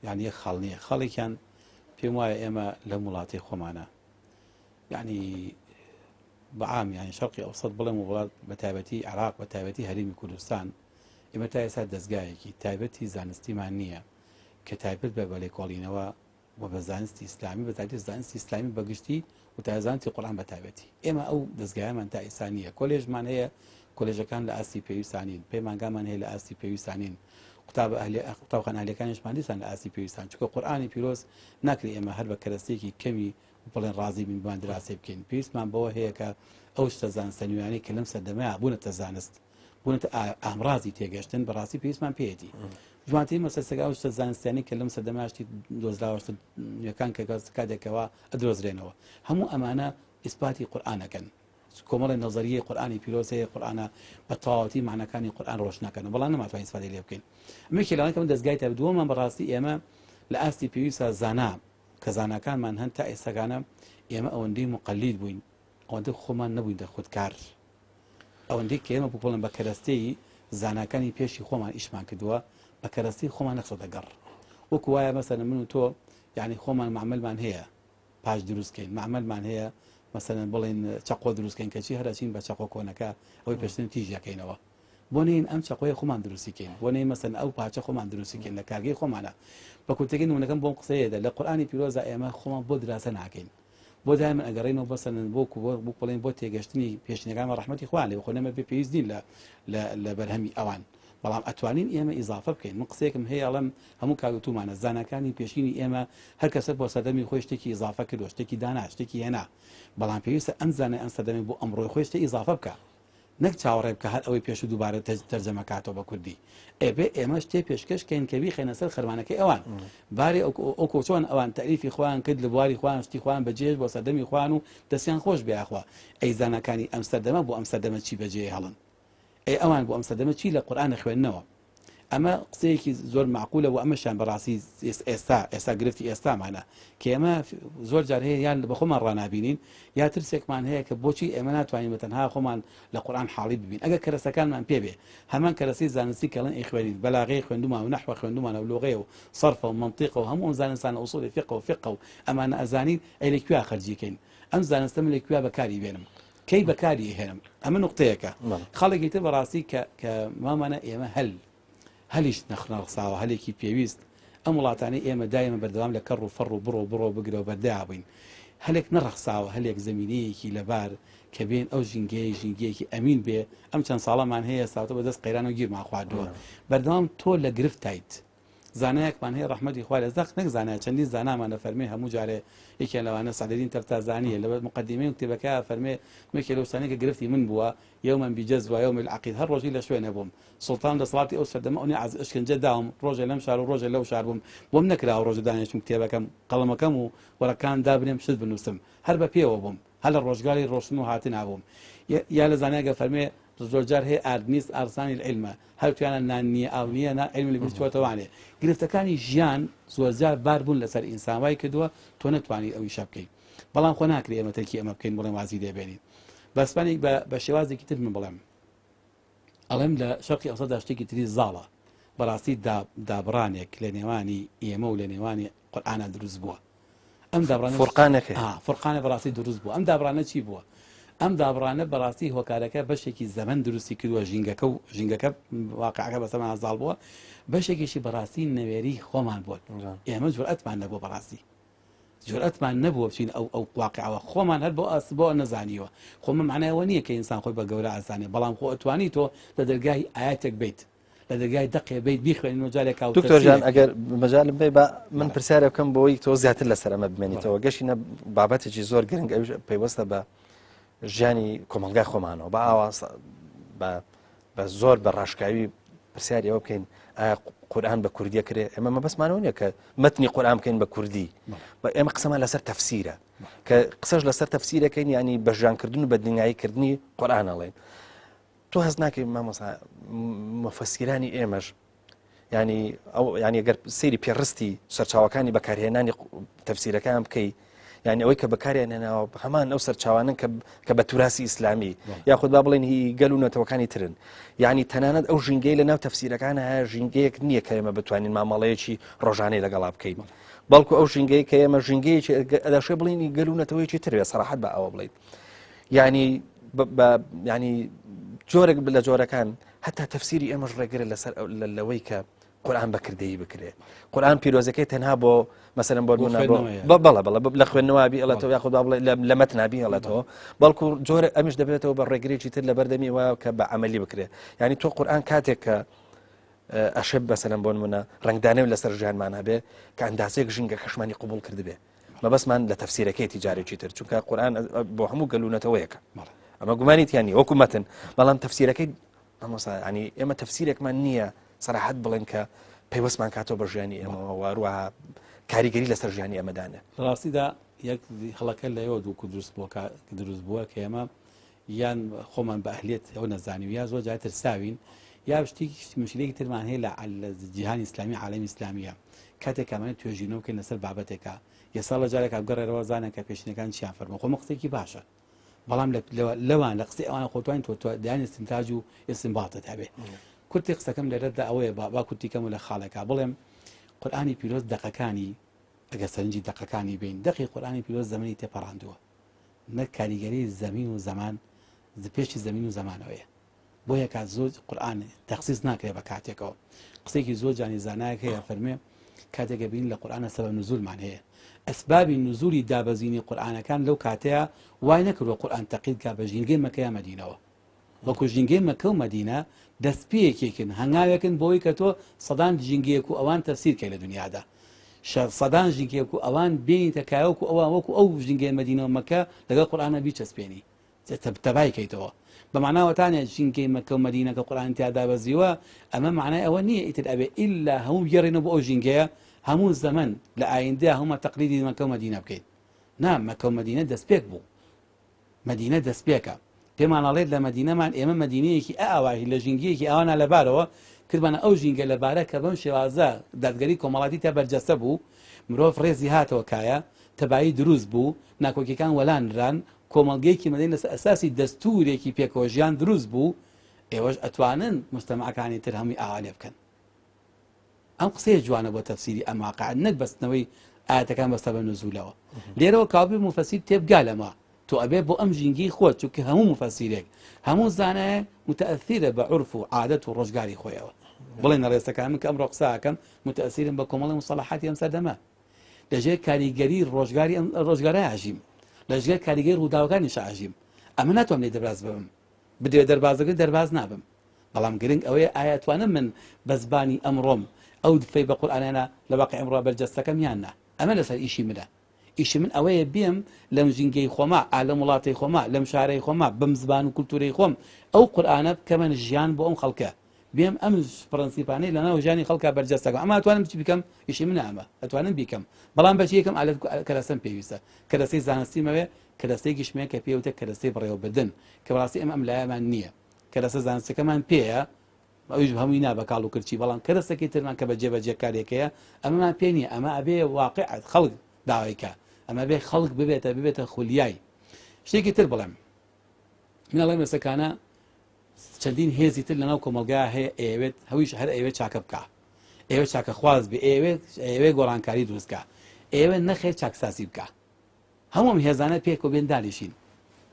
یعنی یەک خاڵ نییە خاڵێکیان پێم وایە ئێمە لە وڵاتی خۆمانە یعنی بەعام یعنی شەرقی ئەوسەد بڵێم وڵات بە تایبەتی عێراق بە تایبەتی هەرێمی کوردستان ئێمە تا ئێستا دەستگایەکی تایبەتی زانستیمان نییە کە تایبەت بە بەلێکۆڵینەوە و بە زانستی ئیسلامی بە تایبەتی زانستی ئیسلامی بەگشتی و تا زانستی قورئان بە تایبەتی ئێمە ئەو دەستگایەمان تا ئێستا نییە کۆلێژمان هەیە کۆلێژەکان لە ئاستی پێویستانین پەیمانگامان هەیە لە ئاستی پێویستانین قوتابخانە ئەهلیەکانیشمان دیسان لە ئاستی پێویستان چونکە قورئانی پیرۆز ناکرێت ئێمە هەر بە کەرەستێکی کەمی بڵێن ڕازی بین بمان دراسی بکەین پێویستمان بەوە هەیە کە ئەو شتە زانستە نوێیانەی کە لەم سەردەمەیە بوونەتە زانست بوونەتە ئامڕازی تێگەشتن بەڕاستی پێویستمان پێیەتی جوانترین مەسەلەکە ئەو شتە زانستیانی کە لەم سەردەمەیەشتی دۆزراوەشت یەکان کە کاتێکەوە ئەدرۆزرێنەوە هەموو ئەمانە ئیسپاتی قورئانەکەن کۆمەڵی نەزەریەی قورئانی پیرۆزەیە قورئانە بە تەواوەتی معنەکانی قورئان ڕۆشنەکەن بەڵام نەماتوانین ئیسپادەی لێ بکەین ئەمە کێڵانەکەم دەستگای تابدووەمان بەڕاستی ئێمە لە ئاستی پێویستە زانا کە زاناکانمان هەن تا ئێستاگانە ئێمە ئەوەندەی مقەلید بووین ئەوەندە خۆمان نەبووین خودکار ئەوەندەی کە ئێمە بڵێن بە کەرەستەی زاناکانی پێشی خۆمان ئیشمان کردووە بە کەرەستی خۆمان نەخسە دەگەڕ وەکو وایە مەسەلەن من و تۆ یعنی خۆمان معمەلمان هەیە پاش دروستکەین معمەلمان هەیە مەسەلەن بڵێن چەقۆ دروستکەین کەچی هەرچین بە چەقۆ کۆنەکە ئەوەی پێشتن تیژەکەینەوە بۆ نین ئەم چەقۆی خۆمان دروستیکەین بۆ نین مەسەلەن ئەو پاچە خۆمان دروستیکەین لە کارگەی خۆمانە بە کورتەکەی نمونەکەم بۆم قسەیەدا لە قورئانی پیرۆزە ئێمە خۆمان بۆ دراسە ناکەین بۆ دائما ئەگەڕێنەوە بەسەن بۆ بڵێن بۆ تێگەشتنی پێشینەکان ڕەحمەتی خوا لێ خۆ نەمە بێ پێویست نین لە بەرهەمی ئەوان بەڵام ئەتوانین ئێمە ئیزافە بکەین من قسێکم هەیە ئەڵێم هەموو کاگوتومانە زانەکانی پێشینی ئێمە هەر کەسە بۆ سەردەمی خۆی شتێکی ئیزافە کردو شتێکی دانا شتێکی هێنا بەڵام پێویستە ئەم زانە ئەم سەردەمی بۆ ئەمڕۆی خۆی شتێ ئیزافە بکە نەک چاوەڕێ بکە هەر ئەوەی پێش و دووبارە تەرجەمە کاتەوە بە کوردی ئێبێ ئێمە شتێ پێشکەشکەین کە بیخێنە سەر خەرمانەکەی ئەوان بارێ ئەو چۆن ئەوان تەریفی خۆیان کرد لە بواری خۆیان شتی خۆیان بەجێش بۆ سەردەمی خوان و دەستیان خۆش بیاخوا ئەی زانەکانی ئەم سەردەمە بۆ ئەم سەردەمە چی بەجێ هەڵن ئەی ئەوان بۆ ئەم سەردەمە چی لە قورئان خوێندنەوە ئەمە قسەیەکی زۆر معقولە و ئەمەشان بەڕاستی ئێستا گرفتی ئێستامانە کە ئێمە زۆر جار هەیە یان بە خۆمان ڕانابینین یا ترسێکمان هەیە کە بۆچی ئێمە ناتوانین بەتەنها خۆمان لە قورئان حاڵی ببین ئەگەر کەرەسەکانمان پێبێ هەمان کەرەسەی زانستی کەڵێن ئیخوێنین بەلاغەی خوێندومان و نەحوە خوێندومانە و لوغەیە و سەرفە و منطیقە و هەموو ئەم زانستانە ئوسوڵی فقه و ئەمانە ئەزانین ئەی لەکوێ خەرجیکەین ئەم زانستەم لەکوێ بەکاری بێنم کەی بەکاری هێنم ئەمە نقطەیەکە خەڵێکی تر بەڕاستی کە مامانە ئێمە هەلیش نەخنەڕساوە هەلێکی پێویست ئەم وڵاتانی ئێمە دایمە بەردەوام لە کەڕ و فەڕ و بڕۆ بگرە و بەردەیا بووین هەلێک نەڕەخساوە هەلێک زەمینەیەکی لەبار کە بێن ئەو ژینگەیەکی ئەمین بێ ئەم چەند ساڵەمان هەیە ساوتە بەدەست قەیران و گیرمان خواردووە بەردەوام تۆ لە گرفتیت زانایەکمان هەیە ڕەحمەتی خوا لەزەق نەک زانایە چەندین زانامانە فەرمێ هەموو جارێ یەکێن لەوانە سەعدەدین تەفتازانیە لە مقدمەی کتێبەکە فەرمێ مێکێ لەو شتانەی کە گرفتی من بووە یومەن بیجەز و یوم العقید هەر ڕۆژی لە شوێنە بووم سوڵتان لە سڵاتی ئەو سەردەمە ئەوەی ئەشکنجە داوم ڕۆژێ لەم شار و ڕۆژێ لەو شار بووم بۆم نەکراوە ڕۆژە دانیشتم کتێبەکەم قەڵەمەکەم و وەرەکان دابنێم شت بنووسم هەر بە پێوە بووم هەر لە ڕۆژگاری ڕۆشن و هاتن بووم یا لە زانایەکە فەرمێ زۆرجار هەیە ئاردنیست ئارسانی العلمە هەرتویانە نان نییە ئاو نییە نا علم لە بیستوەتەوانێ گرفتەکانی ژیان زۆرجار بار بوون لەسەر ئینسان وای کردووە تۆ نەتوانی ئەوی شە بکەیت بەڵام خۆ ناکرێ ئێمە تەرکی ئەمە بکەین بڵێم وازی دەبێنین بەسپانێک بە شێوازێکی تر من بڵێم ئەڵێم لە شەرقی ئەوسەدا شتێکی تری زاڵە بەڕاستی دابڕانێک لە نێوانی ئێمە و لە نێوانی قورئانە دروست بووە ئەم دابڕانە فورقانە بەڕاستی دروست بووە ئەم دابڕانە چی بووە ئەم دابڕانە بەڕاستی هۆکارەکە بەشێکی زەمن دروستی کردووە ژینگەکە واقعەکە بەسەمان زاڵ بووە بەشێکیشی بەڕاستی نەوێری خۆمان بووە ئێمە جورئەتمان نەبووە بەڕاستی جورئەتمان نەبووە بچین ئەو واقعەوە خۆمان هەر بۆ نەزانیوە خۆمە معنایەوە نییە کە ئینسان خۆی بە گەورە ئازانێ بەڵام خۆ ئەتوانی تۆ لە دەرگای ئاەتێک بیت لە دەرگای دقێ بیت بیخوێنین و جارێک دکتۆر جان ئەگەر مەجالم بێ بە من پرسیارە بکەم بۆی تۆ زیاتر لەسەر ئەمە بمێنیتەوە گەشتینە بابەتێکی زۆر گرنگ ئەوش پەیوەستە بە ژیانی کۆمەلگای خۆمانەوە بە ئاواز بە زۆر بە ڕاشکاوی پرسیاری ئەوە بکەین ئایا قورئان بە کوردیە کرێ ئێمە مەبەستمانەوە نییە کە مەتنی قورئان بکەین بە کوردی ئێمە قسەمان لەسەر تەفسیرە کە قسەش لەسەر تەفسیرەکەین ینی بەژانکردن و بە دنیاییکردنی قورئان ئەڵێن تۆ هەست ناکەی مامۆستا مفەسیرانی ئێمەش ینی ئەو ینی ئەگەر سەیری پێڕستی سەرچاوەکانی بەکارهێنانی تەفسیرەکان بکەی یعنی ئەوەی کە بەکارێنێنەوە هەمان ئەو سەرچاوانن کە بە توراسی ئیسلامی یاخود با بڵێن هی گەل و نەتەوەکانی ترن یعنی تەنانەت ئەو ژینگەی لە ناو تەفسیرەکان هەیە ژینگەیەک نییە کە ئێمە بتوانین مامەڵەیەکی ڕۆژانەی لەگەڵا بکەین بەڵکو ئەو ژینگەی کە ئێمە ژینگەیەکی ئەداشێ بڵێنی گەل و نەتەوەیەکی تر بێ سەراحەت بە ئەوە بڵێیت ینی ینی جۆرێک لە جۆرەکان هەتا تەفسیری ئێمەش ڕێگرە لەسەر لەوەی کە قورئان بەکردەیی بکرێ قورئان پیرۆزەکەی تەنها بۆ مەسەلەن بۆ بەڵە لە خوێندنەوەبی ئەڵێتەوە یاخود لە مەتنابی هەڵێتەوە بەڵکو جۆرە ئەمیش دەبێتەوە بە ڕێگرێکی تر لە بەردەمی وایە کە بە عەمەلی بکرێ ینی تۆ قورئان کاتێک کە ئەشێ مەسەلەن بۆ نمونە ڕنگدانەوە لەسەر ژیانمان هەبێ کە ئەندازەیەک ژینگە کەشمانی قبول کردبێ مەبەستمان لە تەفسیرەکەی تیجارێکی تر چونکە قورئان بۆ هەموو گەلوونەتەوەیەکە ئەمە گومانی تیانی وەکو مەتن بەڵام تەفسیرەکەی ینی ئێمە تەفسیرێکمان نییە سەراحەت بڵێن کە پەیوەستمان کاتەوە بە ژیانی ئێمەوە واروها کاریگەری لەسەر ژیانی ئەمەدانە ڕاستیدا یەک هەڵەکە لەوە دووکو دروست بووە کە ئێمە یان خۆمان بە ئەهلیەت ئەو نەزانی و یا زۆر جار ترساوین یا شتێکی مشکلەیەکی ترمان هەیە لە جیهانی ئیسلامی عالەمی ئیسلامیە کاتێک ئەمانێت توێژینەوە بکەین لەسەر بابەتێکە یەسا لە جارێک بگەڕێرەوە زانە کە پێشینەکان چیان فەرمووە خۆمە قسێکی باشە بەڵام لەوان لە قسەی ئەوان خۆتوانین تۆ دایان استنتاج و ئستنباطت هەبێ کورتی قسەکەم لەرەدا ئەوەیە با کورتیکەم و لە خاڵێکا بڵێم قورئانی پیرۆز دقەکانی ئەگە سەرنجی دقەکانی بین دقی قورئانی پیرۆز زەمانی تێپەڕاندووە نەک کاریگەری زەمین و زەمان پێشی زەمین و زەمانەوەیە بۆ یەکە زۆر قورئان تەخسیص ناکرێت بە کاتێکەوە قسێکی زۆر جانی زانایەک هەیە فەرمێ کاتێکە بین لە قورئانە سەبەب نزولمان هەیە ئەسبابی نزولی دابەزینی قورئانەکان لەو کاتەیە وای نەکردووە قورئان تەقید کا بە ژینگەی مەکە یا مەدینەوە وەکو ژینگەی مەکە و مەدینە دەستپێکێکن هەنگاوێکن بۆی کە تۆ سەدان ژینگەیەک و ئەوان تەفسیر کەی لە دنیادا سەدان ژینگەیەک و ئەوان بینیتە کایوەکو ئەوان وەکو ئەو ژینگەی مەدینەوە مەکە لەگەڵ قورئانە بیچەسپێنی تەبای کەیتەوە بە معناوەتانە ژینگەی مەکە و مەدینە کە قورئان تیادا بەزیوە ئەمە معنای ئەوە نییە ئیتر ئەبێ ئیلا هەموو بگەڕێنەوە بۆ ئەو ژینگەیە هەموو زەمن لە ئایندە هەموو تەقلیدی مەکە و مەدینە بکەیت نا مەکە و مەدینە دەستپێک بوو مەدینە دەستپێکە پێمانەڵێت لە مەدینەمان ئێمە مەدینەیەکی ئاواهی لە ژینگەیەکی ئەوانە لەبارەوە کردمانە ئەو ژینگە لەبارە کە بەم شێوازە دادگەری کۆمەڵاتی تا بەرجەستە بوو مرۆڤ ڕێزی هاتەوە کایە تەبایی دروست بوو ناکۆکیەکان وەلانران کۆمەڵگەیەکی مەدەین لەسەر ئەساسی دەستورێکی پێکەوە ژیان دروست بوو ئێوەش ئەتوانن مجتەمەعەکانی تر هەمووی ئاوالێ بکەن ئەم قسەیە جوانە بۆ تەفسیری ئەم واقعە نەک بەستنەوەی ئاەتەکان بە سەبەب نزولەوە لێرەوە کابی مفەسیر تێبگا لەمە تۆ ئەبێ بۆ ئەم ژینگەی خۆت چونکە هەموو مفەسیرێک هەموو زانایە متەئەثیرە بە عورف و عادەت و ڕۆژگاری خۆیەوە بڵێن ڕێستەکان من کە ئەمڕۆ قساکەم متەئەثیرم بە کۆمەڵی مصطلحاتی ئەم سەردەمە لەژێر کاریگەری ڕۆژگارای عژیم لەژێر کاریگەری ڕووداوەکانیش عژیم ئەمە ناتوانم لێ دەرباز ببم بدوێ دەربازەکە دەرباز نابم بەڵام گرنگ ئەوەیە ئایا توانم من بە زبانی ئەمڕۆم ئەو دفەی بە قورئانانە لە باقی ئەمڕۆ بەرجەستەکەم یاننا ئەمە لەسەر ئیشی منە ئیشی من ئەوەیە بێم لەم ژینگەی خۆما لەم وڵاتی خۆما لەم شارەی خۆما بەم زبان و کولتوری خۆم ئەو قورئانە بکەمە ژیان بۆ ئەم خەڵکە بێم ئەم پرەنسیپانەی لەناو ژیانی خەڵکا بەرجەستەکەم ئەمە ئەتوانم بچی بکەم ئیشی منە ئەمە ئەتوانم بیکەم بەڵام بەچی یەکەم کەلەسەم پێویستە کەلەسەی زانستیمەوێ کەلەسەی گشتمەیە کە پێوتە کەلەسەی بڕێوەبردن کە بەڕاستی ئەم لایەمان نییە کەلەسە زانستەکەمان پێیە ئەویش هەمووی نا بە کاڵ و کرچی بەڵام کەلەسەکەی ترمان کە بە جێبەجێکارێکەیە ئەمەمان پێ نییە ئەمە ئەبێ واقع خەڵک داوایکە ئەمە بێ خەڵک ببێتە خولیای شتێکی تر بڵێم منەڵێ مەسەکانە چەندین هێزی تر لەناو کۆمەلگا هەیە ئێوێت هەویش هەر ئێوێ چاکە بکە ئێوە چاکە خواز بێ ئێوێ گۆڕانکاری دروستکە ئێوە نەخێر چاکساسی بکە هەموم هێزانە پێکۆ بێن دانیشین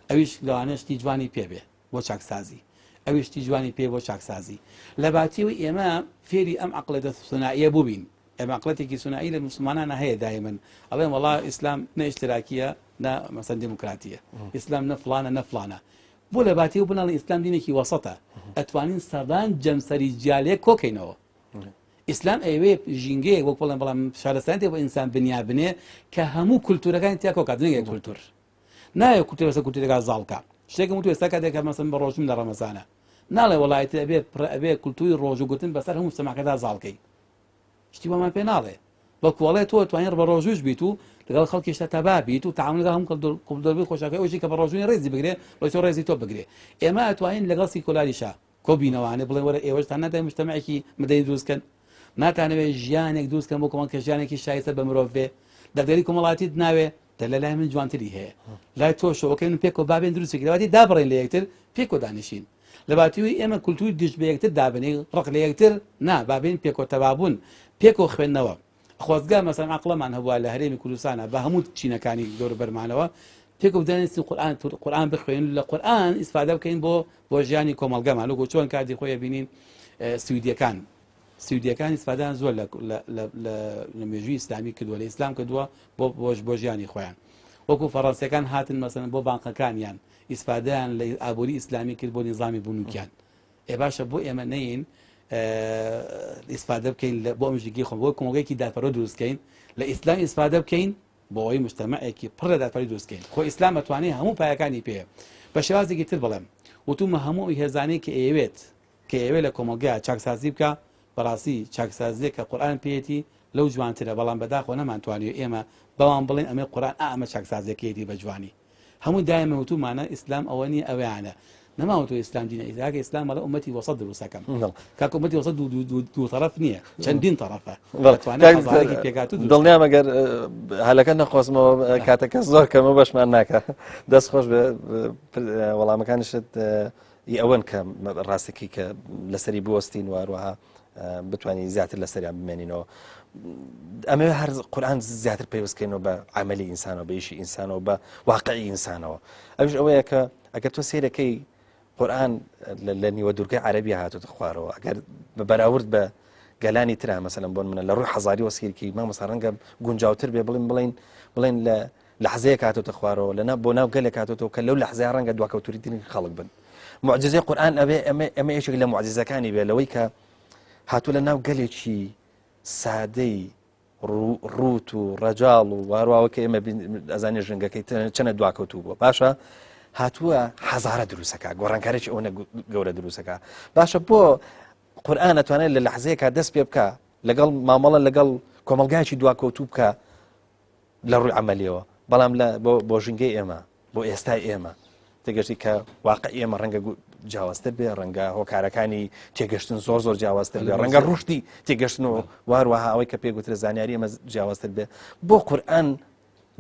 ئەویش لەوانەشتی جوانی پێبێ بۆ چاکسازی ئەویشتی جوانی پێ بۆ چاکسازی لە باتیەوەی ئێمە فێری ئەم عقلەتە سونائیە بووبین ئێمە عقلەتێکی سونائی لە موسڵمانانە هەیە دایمەن ئەڵێن وەڵا ئیسلام نە ئیشتراکیە نە مەسەن دموکراتیە ئیسلام نە فڵانە نە فڵانە بۆ لە باتیەوە بناڵی ئیسلام دینێکی وەسەتە ئەتوانین سەدان جەمسەری جیالێک کۆکەینەوە ئیسلام ئەوێ ژینگەیەک وەک بڵێن بەڵام شارستانێک بۆ ئینسان بنیا بنێ کە هەموو کولتورەکانی تیا کۆکاتنێک کولتور نایە کولتور بەسەر کولتورێکا زاڵکە شتێکم وتو ئێستا کاتێک مەسەن بە ڕۆژم لە ڕەمەزانە ناڵێ وڵایەتی ئەبێ کولتوری ڕۆژوگوتن بەسەر هەموو سەماکەدا زاڵکەی شتی وەمان پێ ناڵێ بەکوڵێت تۆ توانین بە ڕۆژوش بیت و لەگەڵ خەڵکیشتا تەبا بیت و تعامل لەگەڵ هەموو کڵدەربی خۆشەکەی ئەوشی کە بە ڕۆژوی ڕێزی بگرێ بۆ تۆ ڕێزی تۆ بگرێ ئێمە ئەتوانین لەگەڵ سیکۆلاریشا کۆبینەوانێ بڵێ وەرە ئێوەشتان ناتوانین مجتەمەعێکی مدەی دروستکەن ناتانەوێت ژیانێک دروستکەن بۆ کۆمەڵ کە ژیانێکی شایستە بە مرۆڤ بێ دەرگەری کۆمەڵاتیت ناوێ لە لای من جوانتری هەیە لای تۆ شەوەکەین پێکۆ بابێن دروستێکی لەواتی دابڕێن لە یەکتر پێکۆ دانیشین لە باتیوی ئێمە کولتوری دیش بە یەکتر دابنێ ڕق لە یەکتر نا بابێن پێکۆ تەبابوون پێکۆ خوێندنەوە خۆزگا مەسەن عەقڵەمان هەبووە لە هەرێمی کوردستانە بە هەموو چینەکانی دەور بەرمانەوە پێکۆ بدەنێستی قورئان بخوێن لە قورئان ئیسفادە بکەین بۆ ژیانی کۆمەڵگەمان وەکو چۆن کاتی خۆی بینین سویدیەکان ئیسفادەیان زۆر لە مێژووی ئیسلامی کردووە لە ئیسلام کردووە بۆ ژیانی خۆیان وەکو فەڕەنسیەکان هاتن مەسەن بۆ بانقەکانیان ئیسفادەیان لە ئابووری ئیسلامی کرد بۆ نظامی بنووکیان باشە بۆ ئێمە نەین ئیسفادە بکەین بۆ ئەم ژینگەی خۆم بۆ کۆمەڵگەیەکی دادپەروە دروستکەین لە ئیسلام ئیسفادە بکەین بۆ ئەوەی مجتەمەعێکی پڕ لە دادپەروی دروستکەین خۆ ئیسلام ئەتوانێت هەموو پایەکانی پێ بە شێوازێکی تر بڵێم وتومە هەموو هێزانەی کە ئێوێ لە کۆمەلگەیە چاکسازی بکە بەڕاستی چاکسازیێک کە قورئان پێیەتی لەو جوانترە بەڵام بەداخۆ نەمانتوانێت ئێمە بەوان بڵێن ئەمە قورئان ئەمە چاکسازیەکەیەتی بە جوانی هەموو دایمە وتومانە ئیسلام ئەوە نیە ئەوەیانە نەماوەتۆ ئیسلام دینە ئیسلاکە ئیسلام مەڵە ئومەتی وەسەط دروستەکەم کاکە ئومەتی وەسەط دوو طرف نییە چەندین طرفە دڵنیام ئەگەر هەلەکە نەخۆزمەوە کاتەکە زۆر کەمە بەشمان ناکە دەست خۆش وەڵامەکانشت ئەوەن کە ڕاستێکی کە لەسەری بوەستین واروەها بتوانین زیاتر لەسەریان بمێنینەوە ئەمە هەر قورئان زیاتر پێوەستکەینەوە بە عەمەلی ئینسانەوە بە ئیشی ئینسانەوە بە واقعی ئینسانەوە ئەوش ئەوەیە کە ئەگەر تۆ سیرەکەی قورئان لە نیوە دوورگەی عەرەبی هاتوتە خوارەوە ئەگەر بە بەراورد بە گەلانی ترا مەسەلەن بۆن منە لە ڕووی حەزاری وەسیرکی مامۆستا ڕەنگە گونجاوتر بێ بڵێن لە لەحزەیەک هاتوتە خوارەوە لەنا بۆ ناو گەلێک هاتوتەوە کە لەو لەحزەیە ڕەنگە دواکەوتوری دینی خەڵک بن معجزەی قورئان ئەمە یەکێک لە معجزەکانی بێ لەوەی کە هاتووە لە ناو گەلێکی سادەی ڕوت و ڕەجاڵ و واروواوە کە ئێمە ئەزانێ ژنگەکەی چەنە دواکەوتوو بووە باشە هاتووە حەزارە دروستەکە گۆڕانکارێکی ئەوە گەورە دروستەکە باشە بۆ قورئان ئەتوانێت لە لەحزەیەکە دەست پێ بکە لەگەڵ مامەڵە لەگەڵ کۆمەلگایکی دواکەوتوو بکە لە ڕووی عەمەلیەوە بەڵام بۆ ژنگەی ئێمە بۆ ئێستای ئێمە تێگەشتی کە واقع ئێمە ڕەنگە جیاوازتر بێ ڕەنگە هۆکارەکانی تێگەشتن زۆر جیاوازتر بێ ڕەنگە ڕوشتی تێگەشتن و واروەها ئەوەی کە پێگوترە زانیاری ئەمە جیاوازتر بێ بۆ قورئان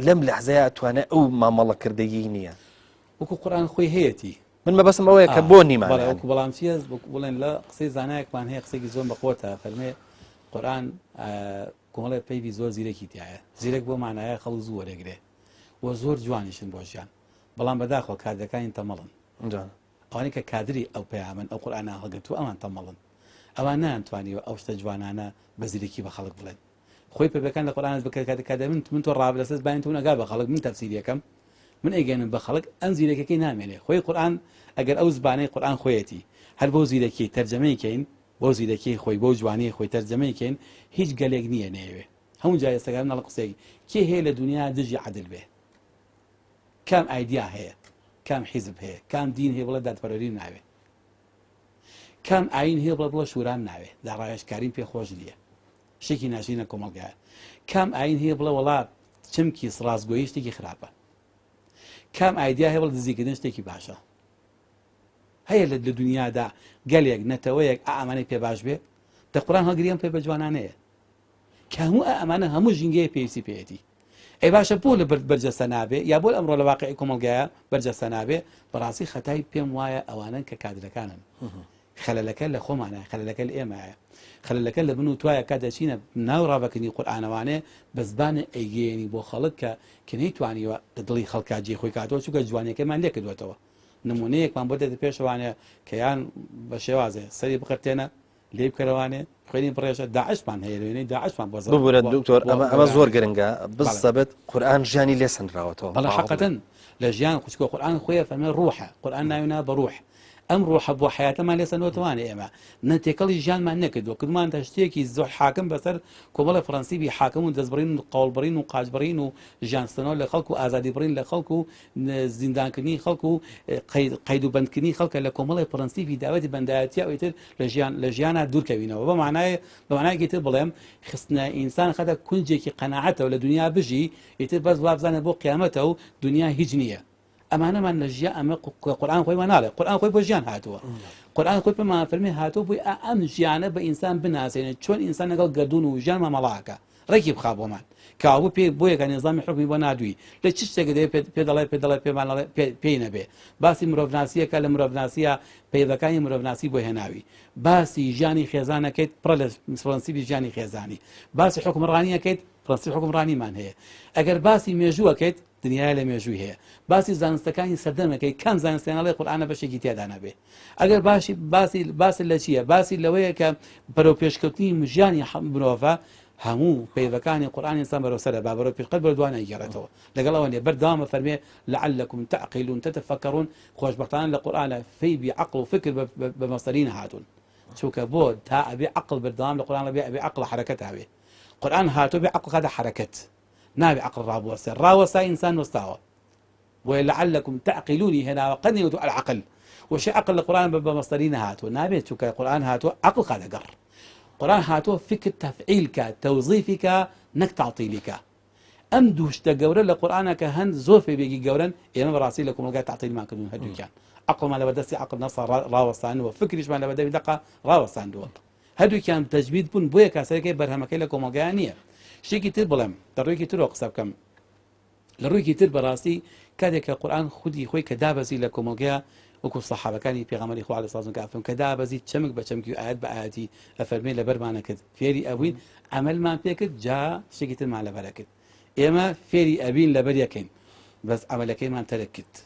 لەم لەحزەیە ئەتوانێت ئەو مامەڵەکردەیی نییە وەکو قورئان خۆی هەیەتی من مەبەستم ئەوەیە کە بۆ نیمان وەکو بەڵام چیە بڵێن لە قسەی زانایەکمان هەیە قسێکی زۆر بەخۆتە فەرمێ قورئان کۆمەڵێ پەیوی زۆر زیرەکی تایە زیرەک بۆ مانایە خەڵک زوو وەرەگرێ و زۆر جوانیشن بۆ ژیان بەڵام بەداخۆ کاردەکانی تەمەڵن ئەوانەی کە کادری ئەو پەیامن ئەو قورئانە هەڵگرتووە ئەوان تەمەڵن ئەوان نانتوانیوە ئەو شتە جوانانە بە زیرەکی بە خەڵک بڵێن خۆی پێبەکان لە قورئان کاتێک من تۆ ڕابلەسەس باین تۆ نەگا بە خەڵک من تەفسیریەکەم من ئەیگەنم بە خەڵک ئەم زیرەکەی نامێنێ خۆی قورئان ئەگەر ئەو زبانەی قورئان خۆیەتی هەر بۆ زیرەکی تەرجەمەیکەین بۆ زیرەکی خۆی بۆ جوانی خۆی تەرجەمەیکەین هیچ گەلێک نییە نەیەوێ هەموو جای ئێستاگان نەڵ قسەی کێ هەیە لە دنیا دژی عەدل بێ کام ئایدیا هەیە کام حیزب هەیە کام دین هەیە بڵێ دادپەروەری ناوێ کام ئاین هەیە بڵێ شوران ناوێ داڕایشکارین پێ خۆش نییە شتێکی ناشرینە کۆمەڵگایە کام ئاین هەیە بڵێ وڵات چمکی ڕاستگۆیی شتێکی خراپە کام ئایدیا هەیە بڵێ دزیکردن شتێکی باشە هەیە لە دنیادا گەلێک نەتەوەیەک ئامانەی پێ باش بێ دە قورآن هەڵگریان پێ بە جوانانەیە کە هەموو ئەمانە هەموو ژینگەیە پێویستی پێێتی ئەی باشە بۆ لە بەرجەستە نابێ یا بۆ ئەمڕۆ لە واقعی کۆمەڵگایە بەرجەستە نابێ بەڕاستی خەتای پێم وایە ئەوانن کە کادرەکانن خەلەلەکە لە خۆمانە خەلەلەکە لە ئێمایە خەلەلەکە لە بن و توایە کات دەچینە ناو ڕابەکردنی قورئانەوانێ بە زبانە ئەیگەیەنی بۆ خەڵک کە نەیتوانیوە لە دڵی خەڵکا جێ خۆی کاتەوە چونکە جوانیەکەمان لێ کردوێتەوە نمونەیەکمان بۆ دێتە پێشەوانێ کە یان بە شێوازێ سەری بقرتێنە لێ بکەرەوانێ خوێنی بڕێژە داعشمان هەیە لەوێنەی داعشمان بۆ ببورە دکتۆر ئەمە زۆر گرنگە بزەبێت قورئان ژیانی لێ سەنراوەتەوە بەڵێ حەقەتەن لە ژیان خوشکۆ قورئان خۆیە فەرمێ ڕوحە قورئان ناوێنا بە ڕوح ئەم ڕوحە بۆ حیاتەمان لێ سەنەوەتوانێ ئێمە نەتێکەڵی ژیانمان نەکردووە کردمان تە شتێکی زۆر حاکم بەسەر کۆمەڵە فەڕەنسیبی حاکم و دەستبڕین و قەوڵبڕین و قاچبڕین و ژیانستنەوە لە خەڵک و ئازادی بڕین لە خەڵک و زیندانکردنی خەڵک و قەید و بەندکردنی خەڵکە لە کۆمەڵی فەڕەنسیبی داوەتی بەندایەتیە ئەویتر لە ژیانە دوورکەوینەوە بەمانایەکی تر بڵێم خستنە ئینسان خەتە کونجێکی قەناعەتەوە لە دنیا بژی ئیتر بەس وابزانە بۆ قیامەتە و دنیا هیچ نییە ئەمانەمان لە ژیان ئەمە قورئان خۆیمان ناڵێ قورئان خۆی بۆ ژیان هاتووە قورئان خۆی پێمان فەرمێ هاتووە بۆی ئەم ژیانە بە ئینسان بناسێنێت چۆن ئینسان لەگەڵ گەردوون و ژیان مامەڵاکە ڕێکی بخا بۆمان کابوو پێ بۆ یەکە نێزامی حکمی بۆ نادووی لە چ شتێکە دەیە پێ دەڵێ پێمان پێی نەبێ باسی مرۆڤناسیەکە لە مرۆڤناسیە پەیوەکانی مرۆڤناسی بۆ هێناوی باسی ژیانی خێزانەکەیت پڕە لە فەڕەنسیبی ژیانی خێزانی باسی حکمڕانیەکەیت فەڕەنسی حکمڕانیمان هەیە ئەگەر باسی مێژووەکەیت دنیای لە مێژووی هەیە باسی زانستەکانی سەردەمەکەی کەم زانستیانەڵێ قورئانە بەشێکی تێدا نەبێ ئەگەر باسی لە چییە باسی لەوەیە کە بەرەو پێشکەوتنی ژیانی مرۆڤە هەموو پەیوەکانی قورئان ئینسان بەرەوسەرە با بەرەو پێشقەت بەردووانە ئەیگەڕێتەوە لەگەڵ ئەوە بەردەوامە فەرمێ لعلكم تعقلون تتفكرون خۆشبەختانە لە قورئانە فەیبی عقل و فکر بە مەسەرین هاتوون چونکە بۆ تا ئەبێ عقل بەردەوام لە قورئان ئەبێ عقل حرەکەت هاوێ قورئان هاتووە بێ عقل خەدە حرەکەت نابێ عقل ڕاوەسە ئینسان وەستاوە ولعلكم تعقلوني هنا وقد يوتوا العقل وش عقل القرآن بمصدرين هاتو نابت شو القرآن هاتو عقل خالق قر قرآن هاتو فكر تفعيلك توظيفك نك تعطيلك أم دوش تجورا القرآن كهن زوف بيجي جورا إمام براسي لكم الجا تعطيل ما كانوا هدو كان عقل ما لبدسي عقل نصر راوستان وفكرش ما لبدا بدقة راوستان دول هدو كان تجبيد بون بويا كاسرك برهمك لكم الجانية شيء كتير بلهم تروي كتير وقصب كم لروي كتير براسي كذلك القرآن خدي خوي كدابزي لكم وجاء وكو الصحابة كان في غمر إخوة عليه الصلاة والسلام كدابزي تشمك بتشمك آيات بآياتي أفرمي لبرمانة كد فيري أبين عمل ما بيكد جاء شيء ما لبركد إما فيري أبين لبريكين بس عملكين ما تركت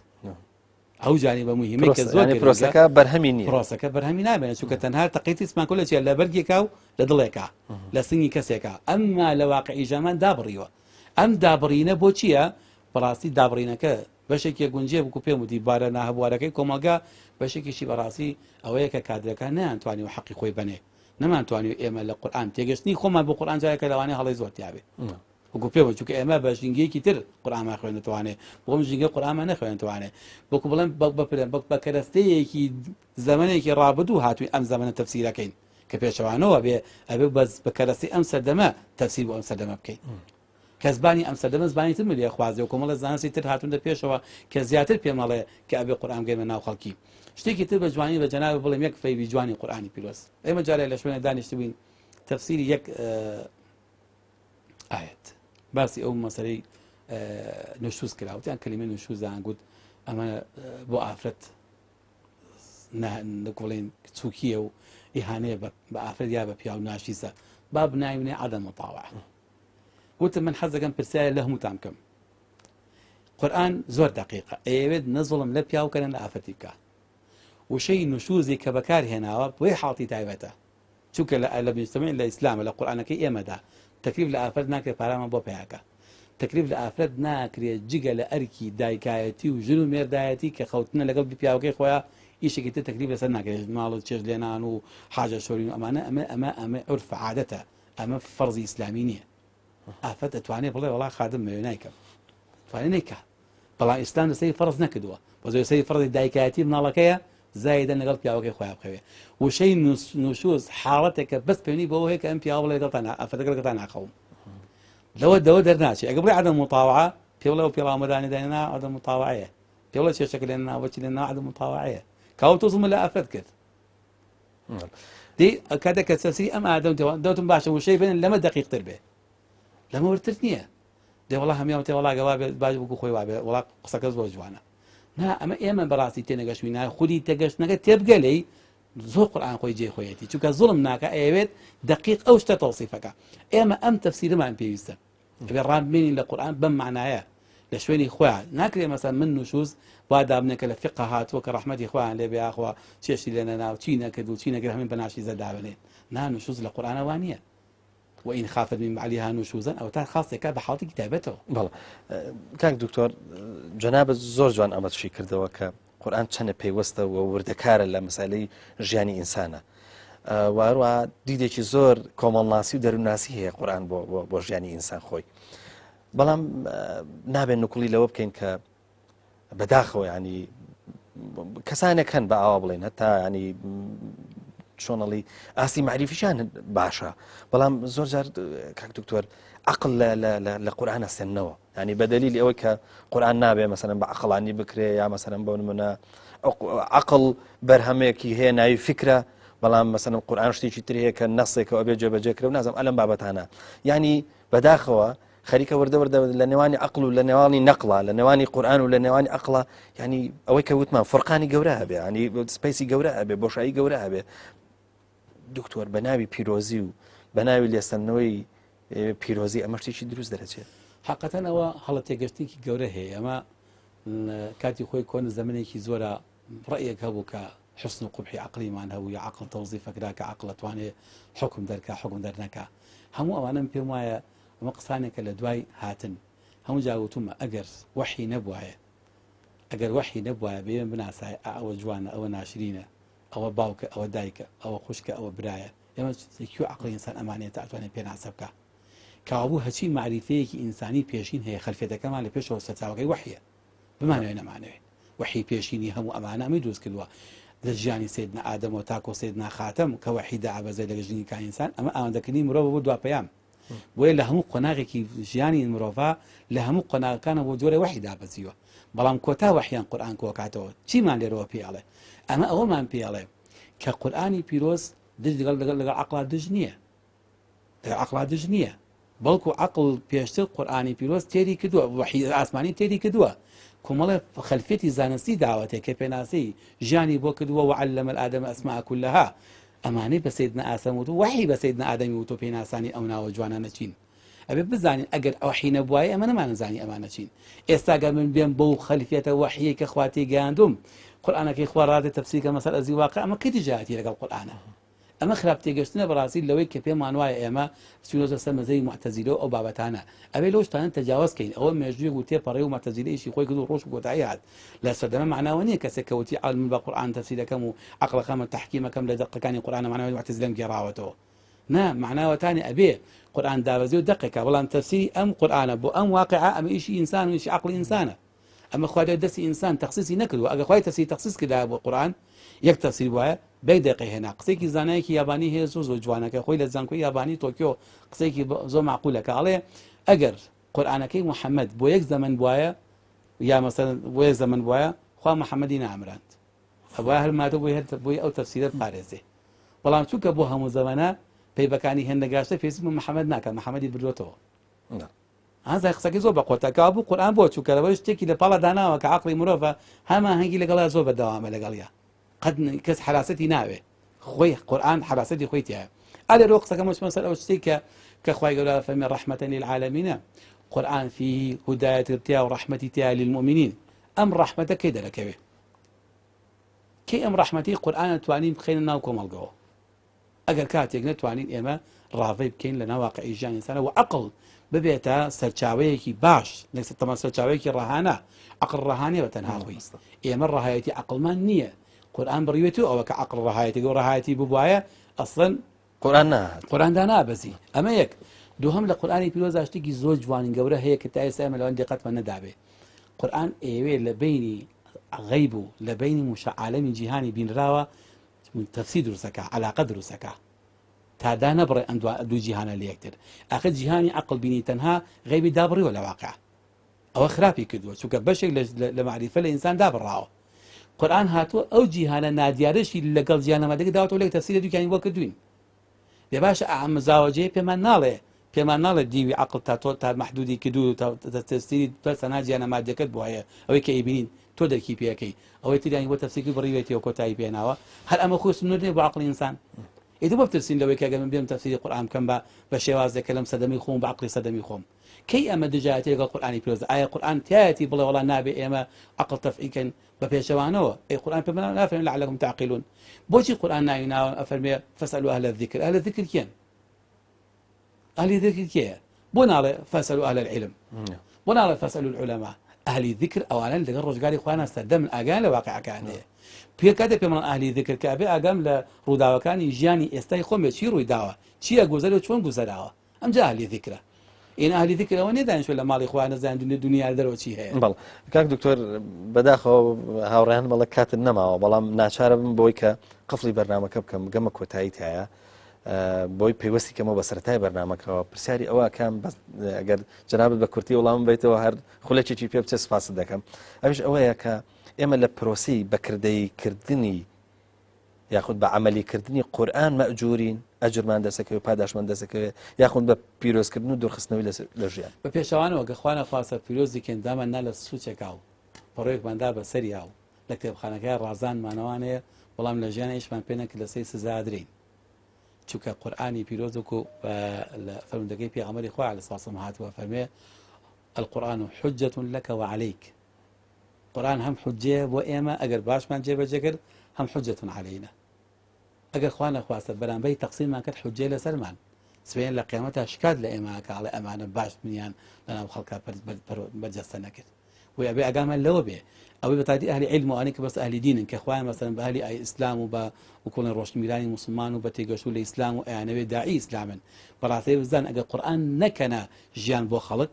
أو جانب مهم يعني بروسكا برهميني بروسكا برهمينا بين شو كتنهار تقيت اسمه كل شيء لبرجيكاو لدليكا لسني كسيكا أما لواقع جمان دابريوا أم دابرينا بوشيا بەڕاستی دابڕینەکە بەشێکی گونجێ بکو پێم وتی بارە ناهەبوارەکەی کۆمەلگا بەشێکیشی بەڕاستی ئەوەیە کە کادرەکان نەیانتوانی و حەقی خۆی بنێ نەمانتوانی ئێمە لە قورئان تێگەشتنی خۆمان بۆ قورئان جارێکە لەوانەیە هەڵی زۆر تیاوێ وەکو پێم چونکە ئێمە بە ژینگەیەکی تر قورئانمان خوێنێتوانێ بۆم ژینگە قورئانمان نەخوێنێتوانێ بۆکو بڵێم بە کەرەستەیەکی زەمانێکی ڕابردوو هاتووی ئەم زەمانە تەفسیرەکەین کە پێشەوانەوە ئەبێ بەس بە کەرەستی ئەم سەردەمە تەفسیر بۆ ئەم سەردەمە بکەین کەزبانی ئەم سەردەمە زبانی تر ملیە خوازێ و کۆمەڵە زانستی تر هاتوونە پێشەوە کە زیاتر پێمەڵێ کە ئەبێ قورئان گەیمە ناو خەڵکی شتێکی تر بە جوانی بە جەنابە بڵێم یەک فەیبی جوانی قورئانی پیرۆز ئێمە جارێ لە شوێنە دانیشتبووین تەفسیری یەک ئایەت باسی ئەو مەسەلەی نوشوز کراوتیان کەلیمە نوشوزیان گوت ئەمە بۆ ئافرەت نەکوڵێن چووکیە و ئیهانەیە بە ئافرەت یا بە پیا و ناشیسە با بناوینێ عەدەم مطاوعە وتم من حەزەکەم پرسیارە لە هەمووتان بکەم قورئان زۆر دقیقە ئەیەوێت نەزوڵم لە پیاوکەرە لە ئافرەتی بکە وشەی نوشوزی کە بەکار هێناوە بۆی حاڵتی تایبەتە چونکە لە مجتەمەی لە ئیسلامە لە قورئانەکەی ئێمەدا تەکلیف لە ئافرەت ناکرێت پارامان بۆ پیاکە تەکلیف لە ئافرەت ناکرێت جگە لە ئەرکی دایکایەتی و ژن و مێردایەتی کە خەوتنە لەگەڵ پیاوەکەی خۆیان ئیشێکی تر تەکلیف لەسەر ناکرێت ماڵ چێژ لێنان و حاجە شۆرین و ئەمە عورف عادەتە ئەمە فەرزی ئیسلامی نییە ئافەت ئەتوانێت بڵێ وڵا خادم مەوێ نایکەم توانێت نیکە بەڵام ئیسلام لەسەری فەرز نەکردووە بە زۆر سەری فەرزی دایکایەتی مناڵەکەیە زایدە لەگەڵ پیاوەکەی خۆیان بخەوێ وشەی نوشوز حاڵەتێکە بەس پێنی بەوە هەیە کە ئەم پیاوە بڵێ دڵتان ئافەتەکە لەگەڵتان ناخەوم دەوە دەرناچێت ئەگە بڵێ عەدەم متاوعە پێ بڵێ پێڵاومەدانی دێنا عەدەم متاوعەیە پێ بڵێ چێشەکە لێنە ناوەچی لێنە عەدەم متاوعەیە کاوە تۆ زڵمە لە ئافرەت کرد دێ کاتێک کە سەسری ئەم ئادەم دەوتم باشە وشەی بێنن لەمە دەقیقتر بێ لەمە ورتر نییە دێ وڵا هەمیان تێ وڵا گەوا بێت باش بکو خۆی وابێ وڵا قسەکە زۆر جوانە نا ئەمە ئێمە بەڕاستی تێنەگەشتوینە خودی تێگەشتنەکە تێبگەلەی زۆر قورئان خۆی جێ خۆیەتی چونکە زوڵم ناکە ئەوێت دقیق ئەو شتە تەوسیفەکە ئێمە ئەم تەفسیرمان پێویستە بێ ڕامبینی لە قورئان بەم معنایە لە شوێنی خۆیان ناکرێ مەسەن من نوشوز وا دابنێکە لە فقه هاتووە کە ڕەحمەتی خۆیان لێ بێ ئاخوا چێشتی لێنە ناو چی نەکرد و چی نەکرد هەمین بەناشی زەدابنێن نا نوشوز لە قورئانەوە نییە وإن خافت من بعلها نشوزا أو تا خاصة بحاڵەتی کتابەتەوە بەڵێ کاک دکتۆر جەنابەت زۆر جوان ئەمەشی کردەوە کە قورئان چەندە پەیوەستە و وردەکارە لە مەسالەی ژیانی ئینسانە واروە دیدێکی زۆر کۆمەڵناسی و دەرووناسی هەیە قورئان بۆ ژیانی ئینسان خۆی بەڵام نابێت نوکڵی لەوە بکەین کە بەداخەوە ینی کەسانێک هەن بە ئاوا بڵێن هەتا ینی چۆنەڵی ئاسی معریفیشان باشە بەڵام زۆر جار کاک دکتۆر عقل لە قورئان ئەستێننەوە ینی بەدەلیلی ئەوەی کە قورئان نابێ مەسەلەن بە عەقڵانی بکرێ یا مەسەلەن بۆ نمونە عقل بەرهەمێکی هەیە ناوی فکرە بەڵام مەسەلەن قورئان شتێکی تر هەیە کە نەسێکەوە ئەبێ جێبەجێکرێ و نازانم ئەلەم بابەتانە ینی بەداخەوە خەریکە وردە لە نێوانی عقل و لە نێوانی نەقڵە لە نێوانی قورئان و لە نێوانی عقڵە ینی ئەوەی کە وتمان فورقانی گەورە هەبێ ینی سپیسی گەورە هەبێ بۆشایی گەورە هەبێ دکتۆر بە ناوی پیرۆزی و بە ناوی لێستنەوەی پیرۆزی ئەمە شتێکی دروست دەرەچێت حقەتەن ئەوە هەڵە تێگەشتێکی گەورە هەیە ئەمە کاتی خۆی کۆن زەمنێکی زۆرە ڕەیەک هەبوو کە حسن و قوبحی عقلیمان هەبوو یا عقل تەوزیفەکرا کە عقل توانێ حکم دەرکا حکم دەرنەکا هەموو ئەوانم پێم وایە ئەمە قسانێکە لە دوای هاتن هەموو جاوتومە ئەگەر وحی نەبوایە ئەگەر وحی نەبوایە بێ بناسایە ئەوە جوانە ئەوە ناشرینە ئەوە باوکە ئەوە دایکە ئەوە خوشکە ئەوە برایە ئێمە کو عقلی ئینسان ئەمانێت ئەتوانێت پێناسە بکە کابوو هەچی معریفەیەکی ئینسانی پێشین هەیە خەلفێتەکەمان لە پێشەوە سەرچاوەکەی وحیە بمانەوێ نەمانەوێت وحی پێشینی هەموو ئەمانەمی دروست کردووە لە ژیانی سیدنا ئادەم و تاکۆ سیدنا خاتەم کە وحی داعبەزە لە ژنی کا ئینسان ئەمە ئامادەکردنی مرۆڤ بۆ دواپەیام بۆیە لە هەموو قۆناغێکی ژیانی مرۆڤ لە هەموو قۆناغەکانە بۆ جۆرە وحی دابەزیوە بەڵام کۆتا وحیان قورئان کۆکاتەوە چیمان لێرەوە پێڵێ ئەمە ئەوەمان پێڵێ کە قورئانی پیرۆز دژ لەگەڵ عقڵا دژ نییە عقڵا دژ نییە بەڵکو عقل پێشتر قورئانی پیرۆز تێری کردووە وحی ئاسمانی تێری کردووە کۆمەڵێ خەلفێتی زانستی داوەتێک کە پێناسی ژیانی بۆ کردووە وعلم الآدم الأسماء كلها ئەمانەی بە سیدنا ئاسەم وتو وحی بە سیدنا ئادەمی وتۆ پێناسانی ئەو ناوە جوانانە چین ئەبێ بزانین ئەگەر وحی نەبوایە ئەمە نەمانزانی ئەمانە چین ئێستا گەر من بێم بەو خەلفێتە وحیە کە خوا تێگەیاندوم قورئانەکەی خوا ڕادێ تەفسیرکە مەسەل ئەزی واقع ئەمە کەی تجاهەتی لەگەڵ قورئانە ئەمە خراپ تێگەشتنە بەڕاستی لەوەی کە پێمان وایە ئێمە چونۆزە سەر مەزەی معتەزیلە و ئەو بابەتانە ئەبێ لەو شتانە تەجاوزکەین ئەوە مێژوویەک و تێپەڕێ و معتەزیلەیشی خۆی کرد و ڕۆژ و کۆتایی هات لە سەردەمە معناوە نییە کەسێک کەوتی عەلم بە قورئان تەفسیرەکەم و عەقڵەکەمە تەحکیمەکەم لە دەقەکانی قورئانە معناوی معتەزیلەم گێڕاوەتەوە نا معناوەتانی ئەبێ قورئان دابەزی و دقیقە بەڵام تەفسیری ئەم قورئانە بۆ ئەم واقعە ئەمە ئیشی ئینسان و ئیشی عەقڵی ئینسانە ئەمە خوا دەستی ئینسان تەخسیسی نەکردووە ئەگەر خوای تەفسیر تەخسیس کردایە بۆ قورئان یەک تەفسیر وایە بەی دقیقی هێنا قسێکی زانایەکی یابانی هەیە زۆر جوانەکە خۆی لە زانکۆی یابانی تۆکیۆ قسێکی زۆر معقولەکە ئەڵێ ئەگەر قورئانەکەی محەممەد بۆ یەک زەمن بواە یا مەسەلەن بۆ یەک زەمن بواە خوا محەممەدی نامراند ئەوە هەرماتە بۆی ئەو تەفسیرە پارێزێ بەڵام چووکە بۆ هەموو زەمانە پەیبەکانی هێندەگاشتە پێویستم محەممەد ناکات محەممەدی بردوێتەوە هەزای قسەکەی زۆر بە قۆتەکە بوو قورئان بۆ چووکەرەوەی شتێکی لە پاڵە داناوە کە عەقڵی مرۆڤە هەمان هەنگی لەگەڵا زۆر بەدەوامە لەگەڵیا قەت کەس حراسەتی ناوێ خۆی قورئان حراسەتی خۆی تایە ئالێ ڕۆ قسەکە مەسەلە سەر ئەو شتێکە کە خوای گەورە فەرمێ ڕەحمەتەن للعالەمین قورئان فيه هدایەت تیا و ڕەحمەتی تیا للمؤمنین ئەم ڕەحمەتە کەی دەرەکەوێ کەی ئەم ڕەحمەتی قورئانە توانین بخەینە ناو کۆمەڵگەوە ئەگەر کاتێک نەتوانین ئێمە ڕاوی بکەین لە ناو واقعی ژیانی ئینسانە و عەقڵ ببێتە سەرچاوەیەکی باش لەسەر تەمە سەرچاوەیەکی ڕەهانە عەقڵ ڕەهانیە بە تەنها خۆی ئێمە ڕەهایەتی عەقڵمان نییە قورآن بڕیوێتی ئەوە کە عەقڵ ڕەهایەتی و ڕەهایەتی ببوایە ئەسڵەن قورآن نهات قورآندا نابەزی ئەمە یەک دووهەم لە قورآانی پیرۆزا شتێکی زۆر جوانی گەورە هەیە کە تا ئێستا ئێمە لەوان دقەتمان نەدابێ قورآن ئێوێ لە بینی غەیب و لە بینی مشعالەمی جیهانی بینراوە تەفسیر دروستەکە عەلاقە دروستەکە تا نەبڕێ ئەم دوو جیهانە لە یەکتر ئاخر جیهانی عەقڵ بینی تەنها غەیبی دابڕیوە لە واقع ئەوە خراپی کردووە چونکە بەشێک لە معریفە لە ئینسان دابڕاوە قورآن هاتووە ئەو جیهانە نادیارەشی لەگەڵ جیهانەمەدەگە داوەتەوە لێک تەفسیرە دووکیانی بۆ کردوین بێ باشە ئامزاوەجێ پێمان ناڵێ دیوی عەقڵ تا محدودی کردو تا تەفسیری پەرسەنا جیهانەمادیەکەت بۆ هەیە ئەوەی کە ئیبینین تۆ دەرکی پێەکەی ئەوەی تریانی بۆ تەفسیری بڕیوێتیەوە کۆتایی پێناوە هەر ئەمە خۆ سنوور نیە بۆ عەقڵی ئینسان ئیدە بۆ بترسین لەوەی کە ئەگەر من بێم تەفسیری قورئان بکەم بە شێوازێکە لەم سەدەمی خۆم بە عەقڵی سەدەمی خۆم کەی ئەمە دژایەتی لەگەڵ قورئانی پیرۆز ئایا قورئان تایەتی بڵێ وەڵا نابێ ئێمە عەقڵ تەفعیلکەین بە پێشەوانەوە ئەی قورئان پێ نافەرمێ لعلکم تعقیلون بۆچی قورئان ناویناوە ئەفەرمێ فەسئەلوا ئەهل الذکر ئەهل الذکر کێن ئەهلی ذکر کێیە بۆ ناڵێ فەسئەلوا ئەهل العلم بۆ ناڵێ فەسئەلوا العولەما ئەهلی ذکر ئەوانە لەگەڵ ڕۆژگاری خۆیان هەستە من ئاگایان لە واقعەکان هەیە پێ کاتێک پێمان ئەهلی ذکر کە بێ ئاگام لە ڕووداوەکانی ژیانی ئێستای خۆمێ چی ڕووی داوە چییە گوزەر و چۆن گوزەراوە ئەمجا ئەهلی ذکرە ئین ئەهلی ذکرەوە نێدانیشتوە لە ماڵی خۆیان نەزانن دنیا دەرەوە چی هەیە بەڵ کاک دکتۆر بەداخەوە هاوڕێیان بەڵێ کاتت نەماوە بەڵام ناچارە بم بۆی کە قفڵی بەرنامەکە بکەم گەمە کۆتایی تایە بۆی پەیوەستی کەمەوە بە سەرەتای بەرنامەکەەوە پرسیاری ئەوە کام ئەگەر جەنابەت بە کورتی وەڵام بێتەوە هەر خولەکێکی پێ بچێت سپاست دەکەم ئەویش ئەوەیە کە ئێمە لە پرۆسی بەکردەیکردنی یاخود بە عملیکردنی قورئان مەئجورین ئەجرمان دەسەکەوێت پاداشمان دەسەکەوێت یاخود بە پیرۆزکردن و دوورخستنەوەی لە ژیان بە پێشەوانەوە گەخوانە خواستە پیرۆزی کێندامان نا لە سوچێکا و پەڕۆیەکماندا بە سەریا و لە کتێبخانەکەی ڕازانمانەوانەیە بەڵام لە ژیانە هیچمان پێ نەکرد لە سەی سزادرین چونکە قورئانی پیرۆزەکو لە فەرمودەکەی پێغەمبەری خوا عەلەیهی سڵام هاتووە فەرمێ القورآن حجة لك وعليك قورآن هەم حجەیە بۆ ئێمە ئەگەر باشمان جێبەجێ کرد هەم حجة علينا ئەگەر خوا نەخواستە بەرامبەری تەقسیرمان کرد حجەیە لەسەرمان سبەیان لە قیامەتە شکات لە ئێمەکە ئەڵێ ئەمانە باش منیان لەناو خەڵکا بەرجەستە نەکرد وی ئەبێ ئەگامان لەوە بێ ئەوەی بەتادی ئەهلی عیلم و ئەوانەی کە بەس ئەهلی دینن کە خوایان مەسەلەن بە ئەهلی ئیسلام و بە وکۆڵی ڕۆشنبیرانی موسڵمان و بە تێگەشتوو لە ئیسلام و ئەیانەوێ داعی ئیسلامن بەڕاستی بزان ئەگەر قورئان نەکەنە ژیان بۆ خەڵک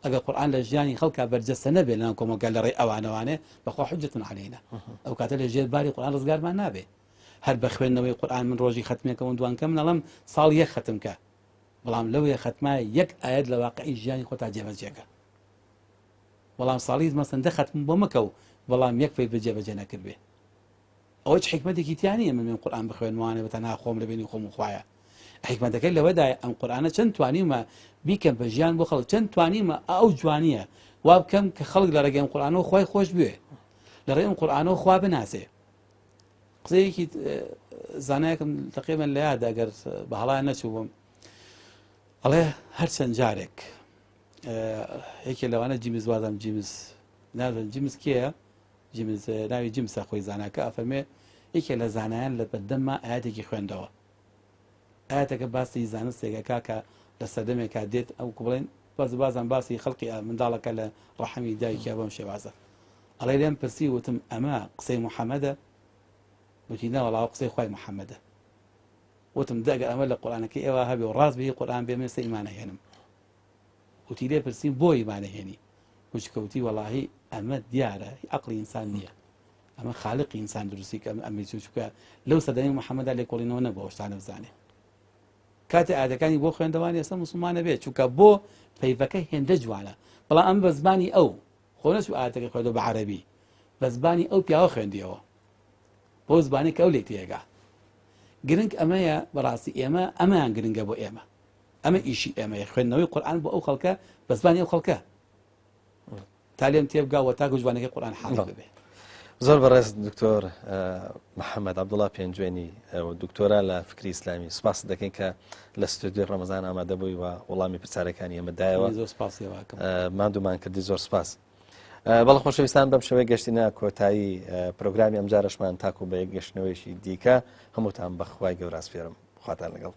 ئەگەر قورئان لە ژیانی خەڵکا بەرجەستە نەبێ لەناو کۆمەلگا لە ڕێی ئەوانەوانێ بەخوا حجة علينا ئەو کاتە لە ژێر باری قورئان ڕزگارمان نابێ هەر بە خوێندنەوەی قورئان من ڕۆژی ختمێکەوە دوانکەم نەڵم ساڵ یەک ختمکە بەڵام لەوەیە ختمای یەک ئاەت لە واقعی ژیانی خۆتا جێبەجێکە بەڵام ساڵی مەسەن دە ختم بۆ مەکە و بەڵام یەک پێی بەجێبەجێ نەکرد بێ ئەوە حکمەتێکی تیانە من قورئان بخوێنوانێ بەتەنها خۆم لە بینی خۆم و خوایە حکمەتەکەی لەوەدایە ئەم قورئانە چەند توانیمە بیکەم بە ژیان بۆ خەڵک چەند توانیمە ئەو جوانیە وا بکەم کە خەڵک لە ڕێگەی ئەم قورئانەوە خوای خۆش بوێ لە ڕێی ئەم قورئانەوە خوا بناسێ قسەیەکی زانایەکم تقریبا لە یادە ئەگەر بە هەڵایان نەچوو بووم ئەڵێ هەر چەند جارێک یەکێ لەوانە جیمز وازم جیمز کێیە جیمز ناوی جیمسە خۆی زاناکە ئەفەرمێ یەکێ لە زانایان لە بەردەمما ئاەتێکی خوێندەوە ئاەتەکە باسی زانستێکەکە کە لە سەردەمێکا دێت ئەو بڵێن بازم باسی خەڵقی منداڵەکە لە ڕەحەمی دایکیا بەم شێوازە ئەڵێ لێم پرسی وتم ئەمە قسەی محەممەدە وتی نەوەڵاوە قسەی خوای محەممەدە وتم دەگەر ئەمە لە قورئانەکەی ئێوە هەبێ و ڕاست بێ قورئان بێ مێستا ئیمانەهێنم وتی لێ پرسیم بۆ ئیمانەهێنی وشکەوتی وەڵاهی ئەمە دیارە عەقڵی ئینسان نییە ئەمە خالقی ئینسان دروستی کە ئەمەی چووکە لەو سەدەمی محەممەدا لێ کۆڵینەوە نەبووە شتانە بزانێ کاتی ئاەتەکانی بۆ خوێندەوانی ئێستا موسڵمانە بێت چونکە بۆ پەیڤەکە هێندە جوانە بەڵام ئەم بە زمانی ئەو خۆ نەچوو ئاەتەکەی خوێندەوە بە عەرەبی بە زمانی ئەو پیاوە خوێندیەوە بۆ زمانی کە ئەو لێ تێگا گرنگ ئەمەیە بەڕاستی ئێمە ئەمەیان گرنگە بۆ ئێمە ئەمە ئیشی ئێمەیە خوێندنەوەی قورئان بۆ ئەو خەڵکە بە زمانی ئەو خەڵکە تا لێم تێبگاوە تاکو جوانەکەی قورئان حاڵ ببێ زۆر بەڕێز دکتۆر محەممەد عەبدوڵڵا پێنجوێنی دکتۆرا لە فکری ئیسلامی سپاس دەکەین کە لە ستودیۆی ڕەمەزان ئامادە بووی و وەڵامی پرسیارەکانی ئێمەدایەوە زۆر سپاسیەوەکەم مادوومان کردی زۆر سپاس بەڵام خۆشەویستان بەم شێوەیە گەشتینە کۆتایی پرۆگرامی ئەمجارەشمان تاکو بە یەک گەشتنەوەیشی دیکە هەمووتان بەخوای گەورە سپێرم خواتان لەگەڵ